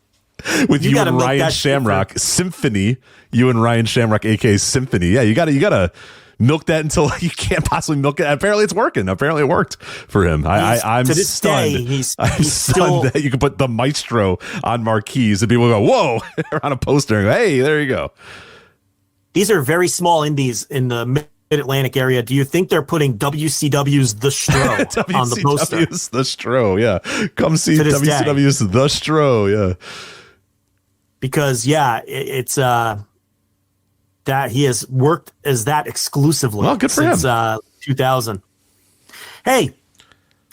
With you and Ryan Shamrock Symphony, aka Symphony. Yeah, you gotta milk that until you can't possibly milk it. Apparently it's working. Apparently it worked for him. I'm to this stunned. Day, he's stunned still, that you can put the Maestro on marquees and people go, whoa, on a poster and go, hey, there you go. These are very small indies in the Mid-Atlantic area. Do you think they're putting WCW's The Stro on the poster? WCW's The Stro, yeah. Come see WCW's The Stro, yeah. Because, it's that he has worked as that exclusively since 2000. Hey,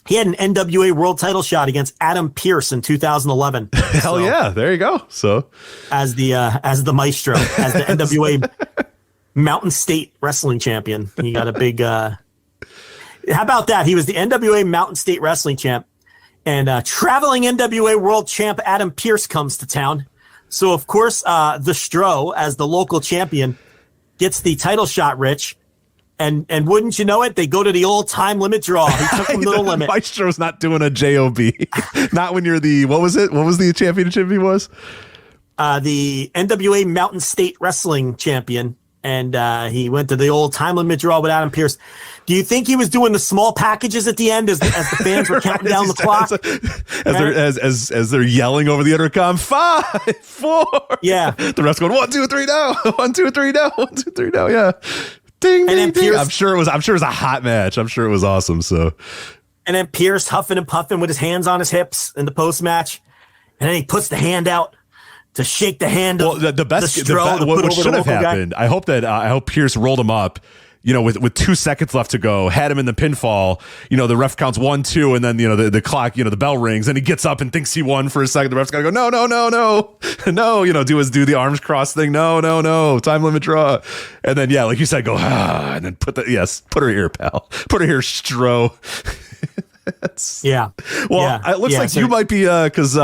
he had an NWA World Title shot against Adam Pearce in 2011. Hell yeah, there you go. So as the Maestro, as the NWA Mountain State Wrestling Champion, he got a big. How about that? He was the NWA Mountain State Wrestling Champ, and traveling NWA World Champ Adam Pearce comes to town. So of course, the Stro, as the local champion, gets the title shot, Rich. And wouldn't you know it, they go to the old time limit draw. He took him to the limit. Maestro's not doing a JOB. Not when you're the, what was it? What was the championship he was? The NWA Mountain State Wrestling Champion. And he went to the old time limit draw with Adam Pearce. Do you think he was doing the small packages at the end as the fans were counting down the clock? As they're yelling over the intercom, 5, 4. Yeah. The ref's going 1, 2, 3 now. 1, 2, 3 now. 1, 2, 3 now. Yeah. Ding, ding, ding. I'm sure it was a hot match. I'm sure it was awesome. So, and then Pearce huffing and puffing with his hands on his hips in the post match, and then he puts the hand out to shake the hand. Well, what should have happened. Guy. I hope Pearce rolled him up. With 2 seconds left to go, had him in the pinfall. The ref counts 1, 2, and then the clock. The bell rings, and he gets up and thinks he won for a second. The ref's got to go, no, do the arms cross thing. No, time limit draw, and then like you said, go and then put her here, pal. Put her here, Stro. Yeah. Well, it looks like you might be because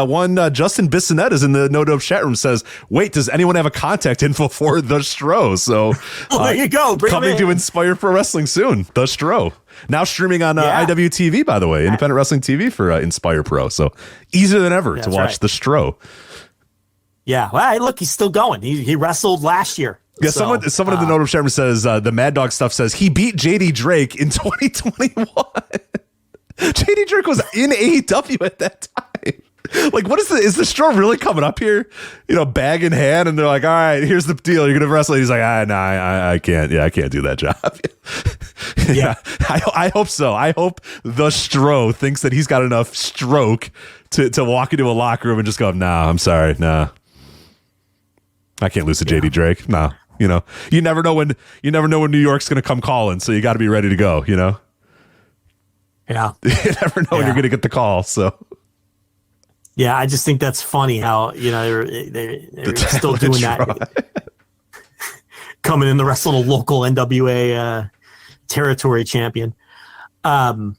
Justin Bissonette is in the No Dope chat room. Says, "Wait, does anyone have a contact info for the Stro?" So there you go. Coming to Inspire Pro Wrestling soon. The Stro now streaming on IWTV, by the way, Independent Wrestling TV for Inspire Pro. So easier than ever to watch the Stro. Yeah. Well, look, he's still going. He wrestled last year. Yeah, someone in the No Dope chat room says the Mad Dog stuff says he beat JD Drake in 2021. JD Drake was in AEW at that time. Like, is the Stro really coming up here? Bag in hand, and they're like, all right, here's the deal. You're gonna wrestle. He's like, I can't. Yeah, I can't do that job. Yeah. I hope so. I hope the Stro thinks that he's got enough stroke to walk into a locker room and just go, nah, I'm sorry. Nah. I can't lose to JD Drake. Nah. You never know when New York's gonna come calling, so you gotta be ready to go, Yeah. You never know when you're going to get the call. So, yeah, I just think that's funny how, they're still doing that. Coming in to wrestle a local NWA territory champion. So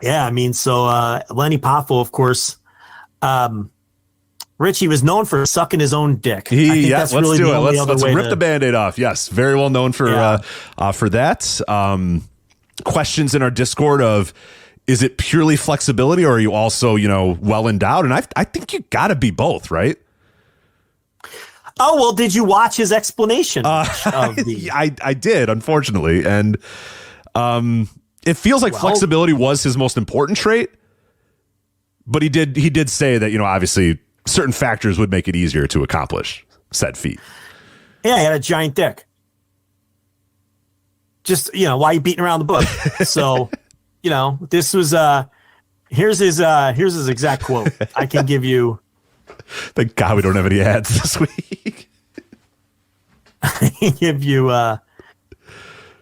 Lanny Poffo, of course, Rich, he was known for sucking his own dick. Let's do it. Let's rip the Band-Aid off. Yes, very well known for that. Questions in our Discord of, is it purely flexibility, or are you also, well endowed? And I think you got to be both, right? Oh, well, did you watch his explanation of the... I did, unfortunately. And it feels like flexibility was his most important trait. But he did say that, obviously certain factors would make it easier to accomplish said feat. Yeah, he had a giant dick. Just, why are you beating around the bush? So, this was here's his exact quote. I can give you. Thank God we don't have any ads this week. I can give you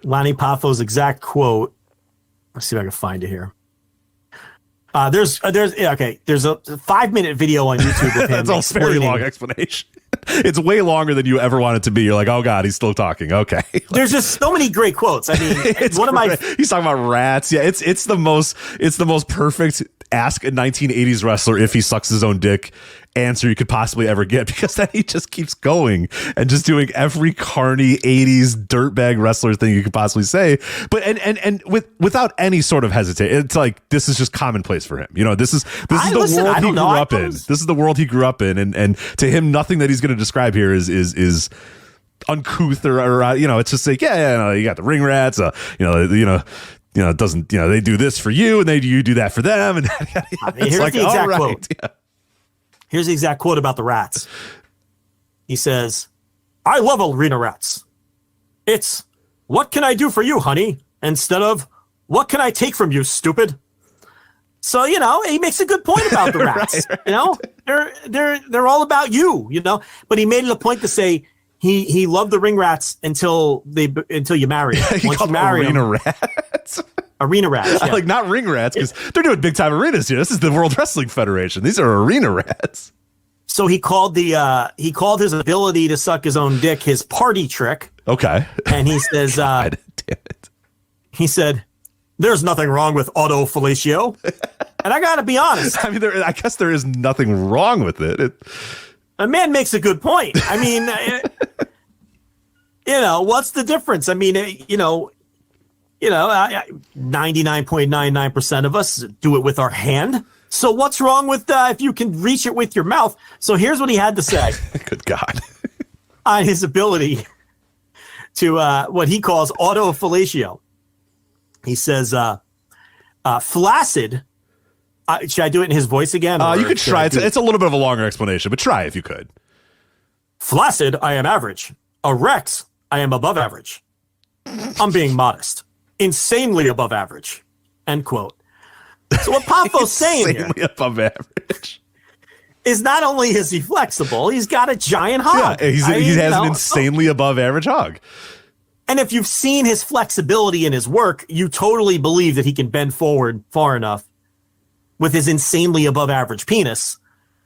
Lanny Poffo's exact quote. Let's see if I can find it here. There's a 5-minute video on YouTube of him. That's a very long explanation. It's way longer than you ever want it to be. You're like, oh God, he's still talking. Okay. There's just so many great quotes. I mean, it's one great. of my He's talking about rats. Yeah, it's the most perfect ask a 1980s wrestler if he sucks his own dick answer you could possibly ever get, because then he just keeps going and just doing every carny 80s dirtbag wrestler thing you could possibly say, but and without any sort of hesitation. It's like, this is just commonplace for him. This is the world he grew up in. This is the world he grew up in, and to him, nothing that he's going to describe here is uncouth or it's just like, you got the ring rats, it doesn't, they do this for you and you do that for them. And here's like, the exact quote. Yeah. Here's the exact quote about the rats. He says, "I love arena rats. It's, what can I do for you, honey? Instead of, what can I take from you, stupid?" So, he makes a good point about the rats. Right. They're all about you, but he made it a point to say he loved the ring rats until you marry them. Once you marry arena rats. Arena rats. Yeah. Like, not ring rats, because they're doing big time arenas here. This is the World Wrestling Federation. These are arena rats. So he called his ability to suck his own dick his party trick. Okay. And he says, God damn it. He said, "There's nothing wrong with autofellatio." And I got to be honest. I mean, I guess there is nothing wrong with it. A man makes a good point. I mean, what's the difference? I mean, 99.99% of us do it with our hand. So what's wrong with if you can reach it with your mouth? So here's what he had to say. Good God. On his ability to what he calls autofellatio. He says, flaccid. Should I do it in his voice again? You could try. It's a little bit of a longer explanation, but try if you could. "Flaccid, I am average. Erect, I am above average. I'm being modest. Insanely above average." End quote. So what Poffo's saying here, insanely above average, is not only is he flexible, he's got a giant hog. Yeah, he has an insanely above average hog. And if you've seen his flexibility in his work, you totally believe that he can bend forward far enough with his insanely above average penis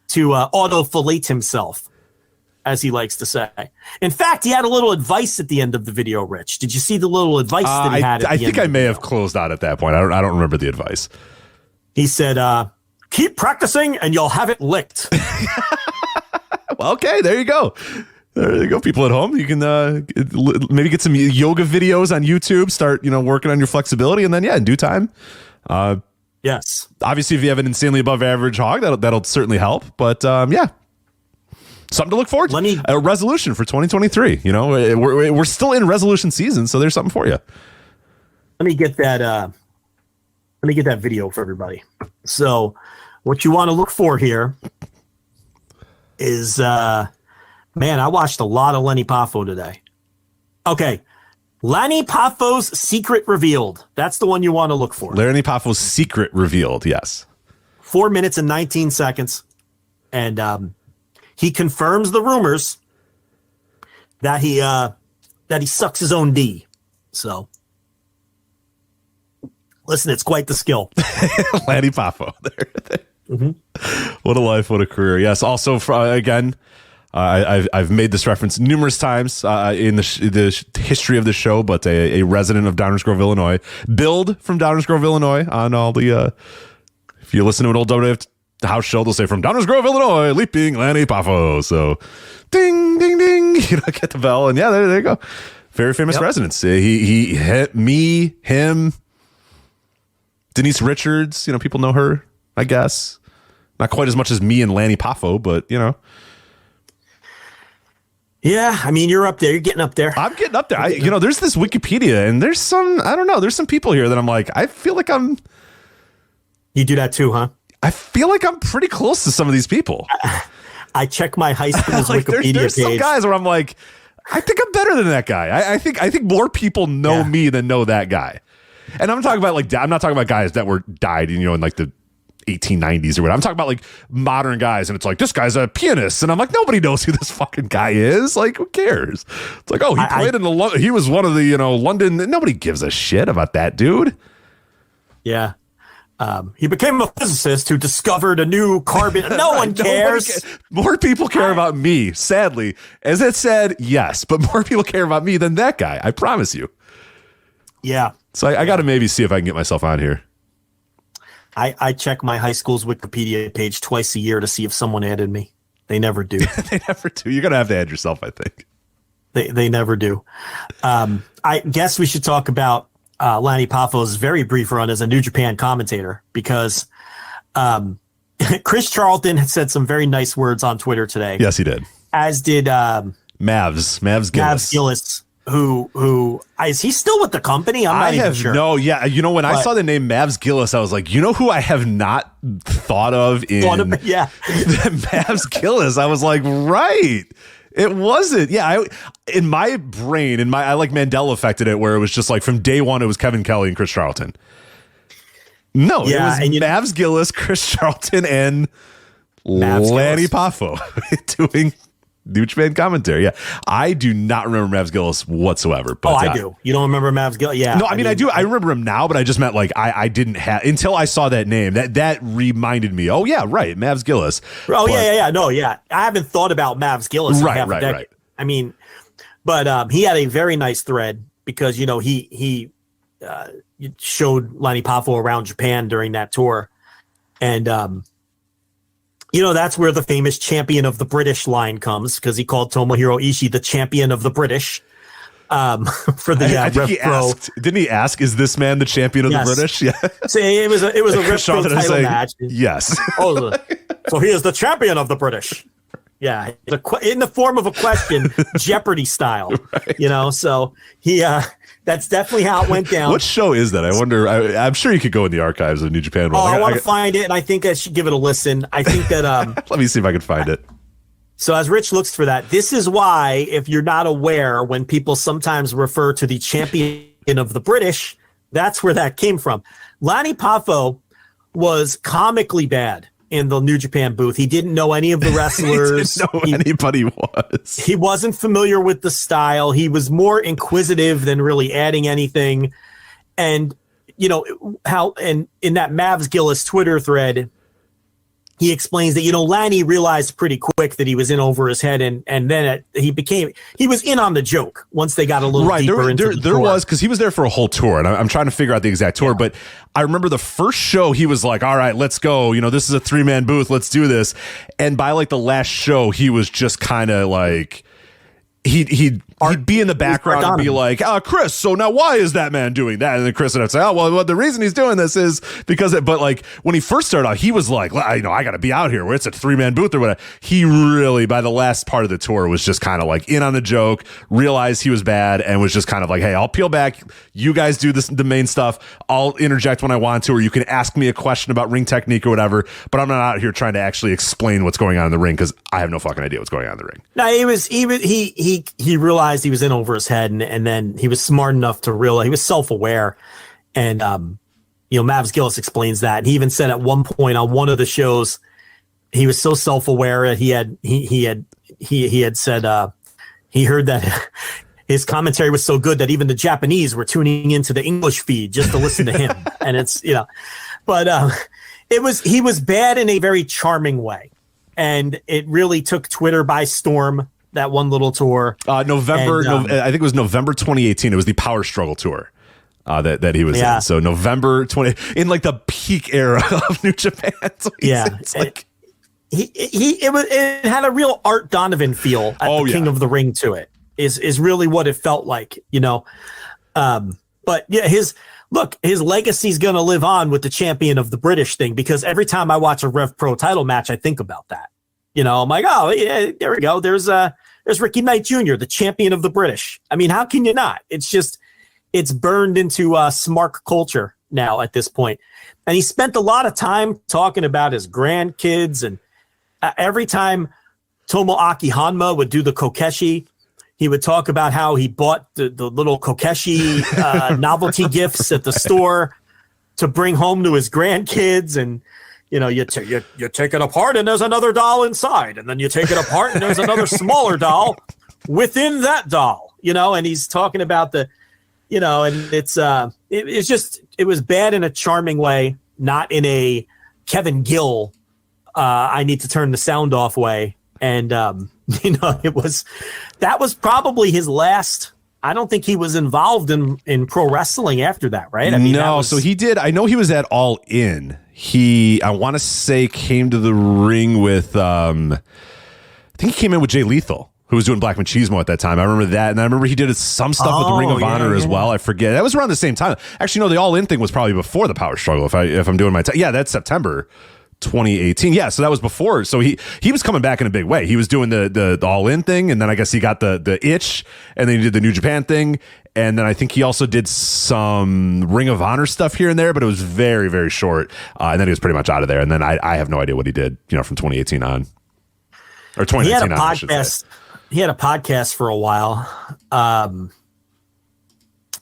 to auto-fillet himself, as he likes to say. In fact, he had a little advice at the end of the video, Rich. Did you see the little advice that he had at the end? I think I may have closed out at that point. I don't remember the advice. He said, "Keep practicing and you'll have it licked." Well, okay, there you go. There you go, people at home. You can maybe get some yoga videos on YouTube, start working on your flexibility, and then in due time. Yes. Obviously, if you have an insanely above average hog, that'll certainly help. But something to look forward to. A resolution for 2023. We're still in resolution season, so there's something for you. Let me get that video for everybody. So what you want to look for here is, man, I watched a lot of Lanny Poffo today. Okay. Lanny Poffo's secret revealed. That's the one you want to look for. Lanny Poffo's secret revealed. Yes. 4 minutes and 19 seconds. And, he confirms the rumors that he sucks his own D. So listen, it's quite the skill. Lanny Poffo. Mm-hmm. What a life, what a career. Yes. Also, again, I've made this reference numerous times in the history of the show, but a resident of Downers Grove, Illinois, billed from Downers Grove, Illinois, on all the. If you listen to an old WWF the house show, they'll say from Downers Grove, Illinois, leaping Lanny Poffo. So ding, ding, ding, get the bell. And yeah, there you go. Very famous residents. He hit me, him, Denise Richards. People know her, I guess. Not quite as much as me and Lanny Poffo, but Yeah, I mean, you're up there. You're getting up there. I'm getting up there. There's this Wikipedia, and there's some, I don't know, there's some people here that I'm like, I feel like I'm. You do that too, huh? I feel like I'm pretty close to some of these people. I check my high school's like Wikipedia there's page. Some guys where I'm like, I think I'm better than that guy. I think more people know me than know that guy. And I'm talking about I'm not talking about guys that died in like the 1890s or whatever. I'm talking about like modern guys, and it's like, this guy's a pianist, and I'm like, nobody knows who this fucking guy is. Like, who cares? It's like, oh, he played in he was one of the London. Nobody gives a shit about that dude. Yeah. He became a physicist who discovered a new carbon. No one cares. More people care about me, sadly. As it said, yes, but more people care about me than that guy. I promise you. Yeah. So I got to maybe see if I can get myself on here. I check my high school's Wikipedia page twice a year to see if someone added me. They never do. They never do. You're going to have to add yourself, I think. They never do. I guess we should talk about Lanny Poffo's very brief run as a New Japan commentator, because Chris Charlton had said some very nice words on Twitter today. Yes, he did. As did Mavs Gillis. Mavs Gillis, who is he still with the company? I'm not even sure. No, yeah. When I saw the name Mavs Gillis, I was like, who I have not thought of in Mavs Gillis. I was like, right. It wasn't. Yeah, in my brain, I like Mandela affected it, where it was just like from day one, it was Kevin Kelly and Chris Charlton. No, it was Mavs Gillis, Chris Charlton, and Lanny Poffo doing New Japan commentary. Yeah, I do not remember Mavs Gillis whatsoever. But, I do. You don't remember Mavs Gillis? Yeah. No, I mean I do. I remember him now, but I just meant like I didn't have until I saw that name. That reminded me. Oh yeah, right, Mavs Gillis. Oh yeah. No, yeah. I haven't thought about Mavs Gillis. Right. I mean, but he had a very nice thread because he showed Lanny Poffo around Japan during that tour, and that's where the famous champion of the British line comes, because he called Tomohiro Ishii the champion of the British. For the I think he asked, didn't he ask, is this man the champion of the British? Yeah. So it was a Rip Pro title match. Yes. So he is the champion of the British. Yeah. In the form of a question, Jeopardy style. Right. So he that's definitely how it went down. What show is that? I wonder. I'm sure you could go in the archives of New Japan. I want to find it, and I think I should give it a listen. I think that let me see if I can find it. So as Rich looks for that, this is why, if you're not aware, when people sometimes refer to the champion of the British, that's where that came from. Lanny Poffo was comically bad in the New Japan booth. He didn't know any of the wrestlers. He didn't know anybody was. He wasn't familiar with the style. He was more inquisitive than really adding anything. And, in that Mavs Gillis Twitter thread, he explains that, Lanny realized pretty quick that he was in over his head, and then he was in on the joke once they got a little deeper into the tour. There was, because he was there for a whole tour, and I'm trying to figure out the exact tour, but I remember the first show he was like, all right, let's go. This is a 3-man booth. Let's do this. And by like the last show, he was just kind of like, he'd be in the background and be like, Chris, so now why is that man doing that? And then Chris would say, well, the reason he's doing this is because but like when he first started out, he was like, I got to be out here where it's a 3-man booth or whatever. He really, by the last part of the tour, was just kind of like in on the joke, realized he was bad, and was just kind of like, hey, I'll peel back. You guys do the main stuff. I'll interject when I want to, or you can ask me a question about ring technique or whatever, but I'm not out here trying to actually explain what's going on in the ring, because I have no fucking idea what's going on in the ring. No, he realized he was in over his head, and then he was smart enough to realize he was self-aware, and Mavs Gillis explains that. And he even said at one point on one of the shows, he was so self-aware that he had said he heard that his commentary was so good that even the Japanese were tuning into the English feed just to listen to him. And it's but he was bad in a very charming way, and it really took Twitter by storm. That one little tour. I think it was November 2018. It was the Power Struggle tour. that he was in. So November 20, in like the peak era of New Japan. So it's like it had a real Art Donovan feel at the King of the Ring to it. Is really what it felt like, But yeah, his legacy's going to live on with the champion of the British thing, because every time I watch a Rev Pro title match, I think about that. I'm like, oh yeah, there we go. There's Ricky Knight Jr., the champion of the British. I mean, how can you not? It's burned into smark culture now at this point. And he spent a lot of time talking about his grandkids, and every time Tomoaki Hanma would do the Kokeshi, he would talk about how he bought the little Kokeshi novelty gifts at the store to bring home to his grandkids. And, you take it apart and there's another doll inside. And then you take it apart and there's another smaller doll within that doll, and he's talking about and it's it was bad in a charming way, not in a Kevin Gill, I need to turn the sound off way. And, that was probably his last. I don't think he was involved in pro wrestling after that, right? I mean, so he did. I know he was at All In. I want to say, came to the ring with, I think he came in with Jay Lethal, who was doing Black Machismo at that time. I remember that. And I remember he did some stuff with the Ring of Honor as well. I forget. That was around the same time. Actually, no, the All In thing was probably before the Power Struggle, if I'm doing my time. Yeah, that's September 2018. Yeah, so that was before. So he was coming back in a big way. He was doing the All In thing, and then I guess he got the itch, and then he did the New Japan thing, and then I think he also did some Ring of Honor stuff here and there, but it was very, very short. And then he was pretty much out of there. And then I have no idea what he did, from 2018 on, or 2019 he had a on. podcast. He had a podcast for a while.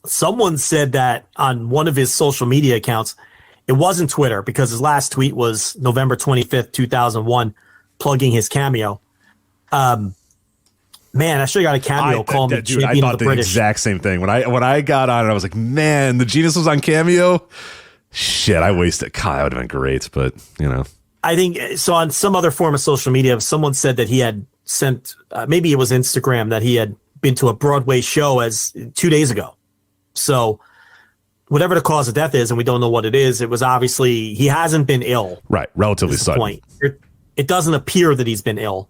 Someone said that on one of his social media accounts. It wasn't Twitter, because his last tweet was November 25th, 2001, plugging his cameo. Man, I should have got a cameo calling me champion I thought of the the British. exact same thing. When I got on it, I was like, man, the Genius was on Cameo. Shit, I wasted. God, that would have been great, but I think so. On some other form of social media, someone said that he had sent, maybe it was Instagram, that he had been to a Broadway show as 2 days ago. So whatever the cause of death is, and we don't know what it is, it was obviously, he hasn't been ill. Right. Relatively sudden. Point. It doesn't appear that he's been ill,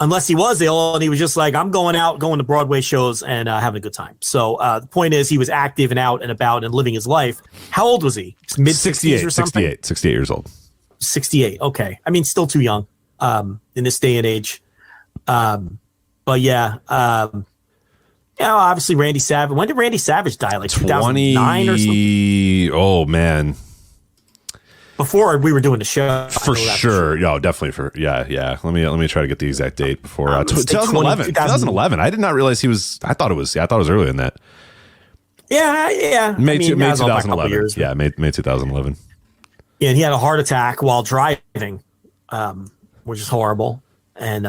unless he was ill and he was just like, I'm going to Broadway shows and having a good time. So the point is, he was active and out and about and living his life. How old was he? Mid 60s or something? 68 years old. 68. Okay. I mean, still too young in this day and age. But yeah, obviously Randy Savage. When did Randy Savage die? Like 2009 or something? Oh, man. Before we were doing the show. For sure. Yeah, definitely. Yeah. Let me try to get the exact date before 2011. I did not realize he was, I thought it was earlier than that. Yeah. May 2011. Yeah, May 2011. Yeah, and he had a heart attack while driving, which is horrible. And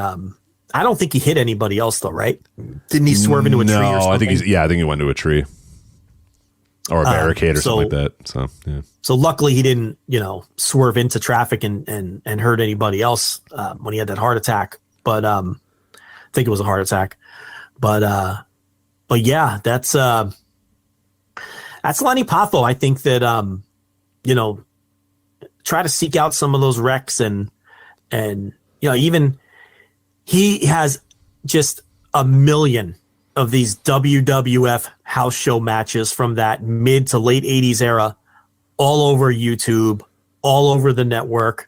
I don't think he hit anybody else, though, right? Didn't he swerve into a tree or something? No, I think he went into a tree or a barricade or something like that. So, yeah. So luckily he didn't, swerve into traffic and hurt anybody else when he had that heart attack. But I think it was a heart attack. But yeah, that's Lanny Poffo. I think that try to seek out some of those wrecks and even. He has just a million of these WWF house show matches from that mid to late 80s era all over YouTube, all over the network,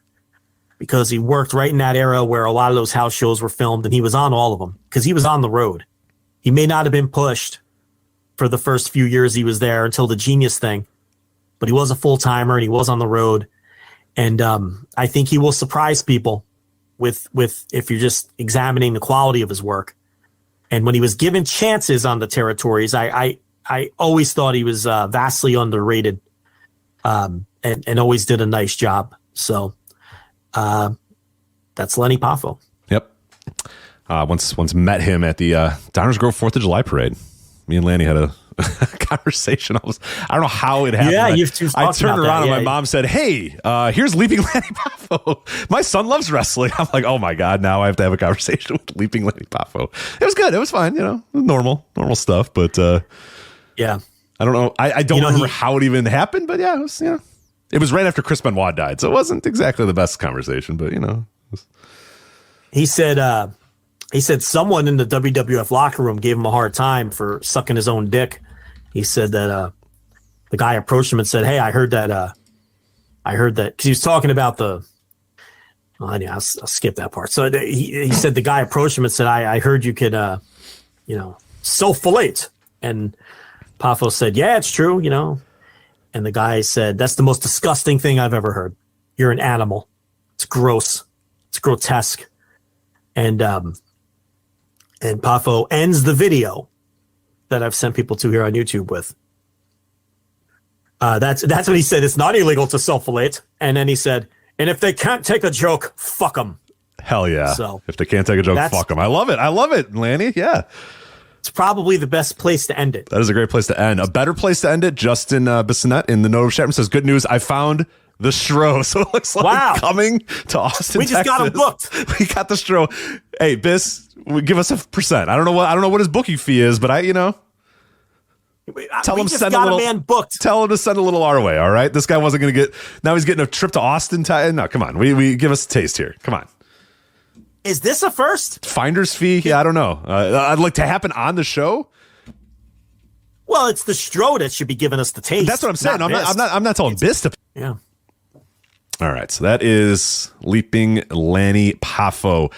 because he worked right in that era where a lot of those house shows were filmed, and he was on all of them because he was on the road. He may not have been pushed for the first few years he was there until the Genius thing, but he was a full-timer and he was on the road. And I think he will surprise people with if you're just examining the quality of his work. And when he was given chances on the territories, I always thought he was vastly underrated, and always did a nice job. So that's Lanny Poffo. Yep. Once met him at the Downers Grove 4th of July parade. Me and Lanny had a conversation. I don't know how it happened. Yeah, I turned around and my mom said, "Hey, here's Leaping Lanny Poffo. My son loves wrestling." I'm like, "Oh my god, now I have to have a conversation with Leaping Lanny Poffo." It was good. It was fine. Normal stuff. But yeah, I don't know. I don't remember how it even happened, but yeah, it was right after Chris Benoit died, so it wasn't exactly the best conversation, but he said someone in the WWF locker room gave him a hard time for sucking his own dick. He said that the guy approached him and said, "Hey, I heard that because he was talking about the." I'll skip that part. So he said the guy approached him and said, "I heard you could, self-fillet," and Poffo said, "Yeah, it's true, And the guy said, "That's the most disgusting thing I've ever heard. You're an animal. It's gross. It's grotesque." And Poffo ends the video that I've sent people to here on YouTube with. That's what he said. It's not illegal to self-fillet. And then he said, "And if they can't take a joke, fuck them." Hell yeah. So if they can't take a joke, fuck them. I love it, Lanny. Yeah. It's probably the best place to end it. That is a great place to end. A better place to end it, Justin Bissonette in the note of chat says, "Good news, I found the Stro." So it looks like coming to Austin, we just Texas. got him booked. We got the Stro. Hey, Biss, give us a %. I don't know what his booking fee is, but tell him send a little. Man booked. Tell him to send a little our way. All right, this guy wasn't going to get. Now he's getting a trip to Austin. No, come on. We give us a taste here. Come on. Is this a first? Finder's fee? Yeah, I don't know. I'd like to happen on the show. Well, it's the Stro that should be giving us the taste. That's what I'm saying. I'm not telling Biss to. Yeah. All right, so that is Leaping Lanny Poffo.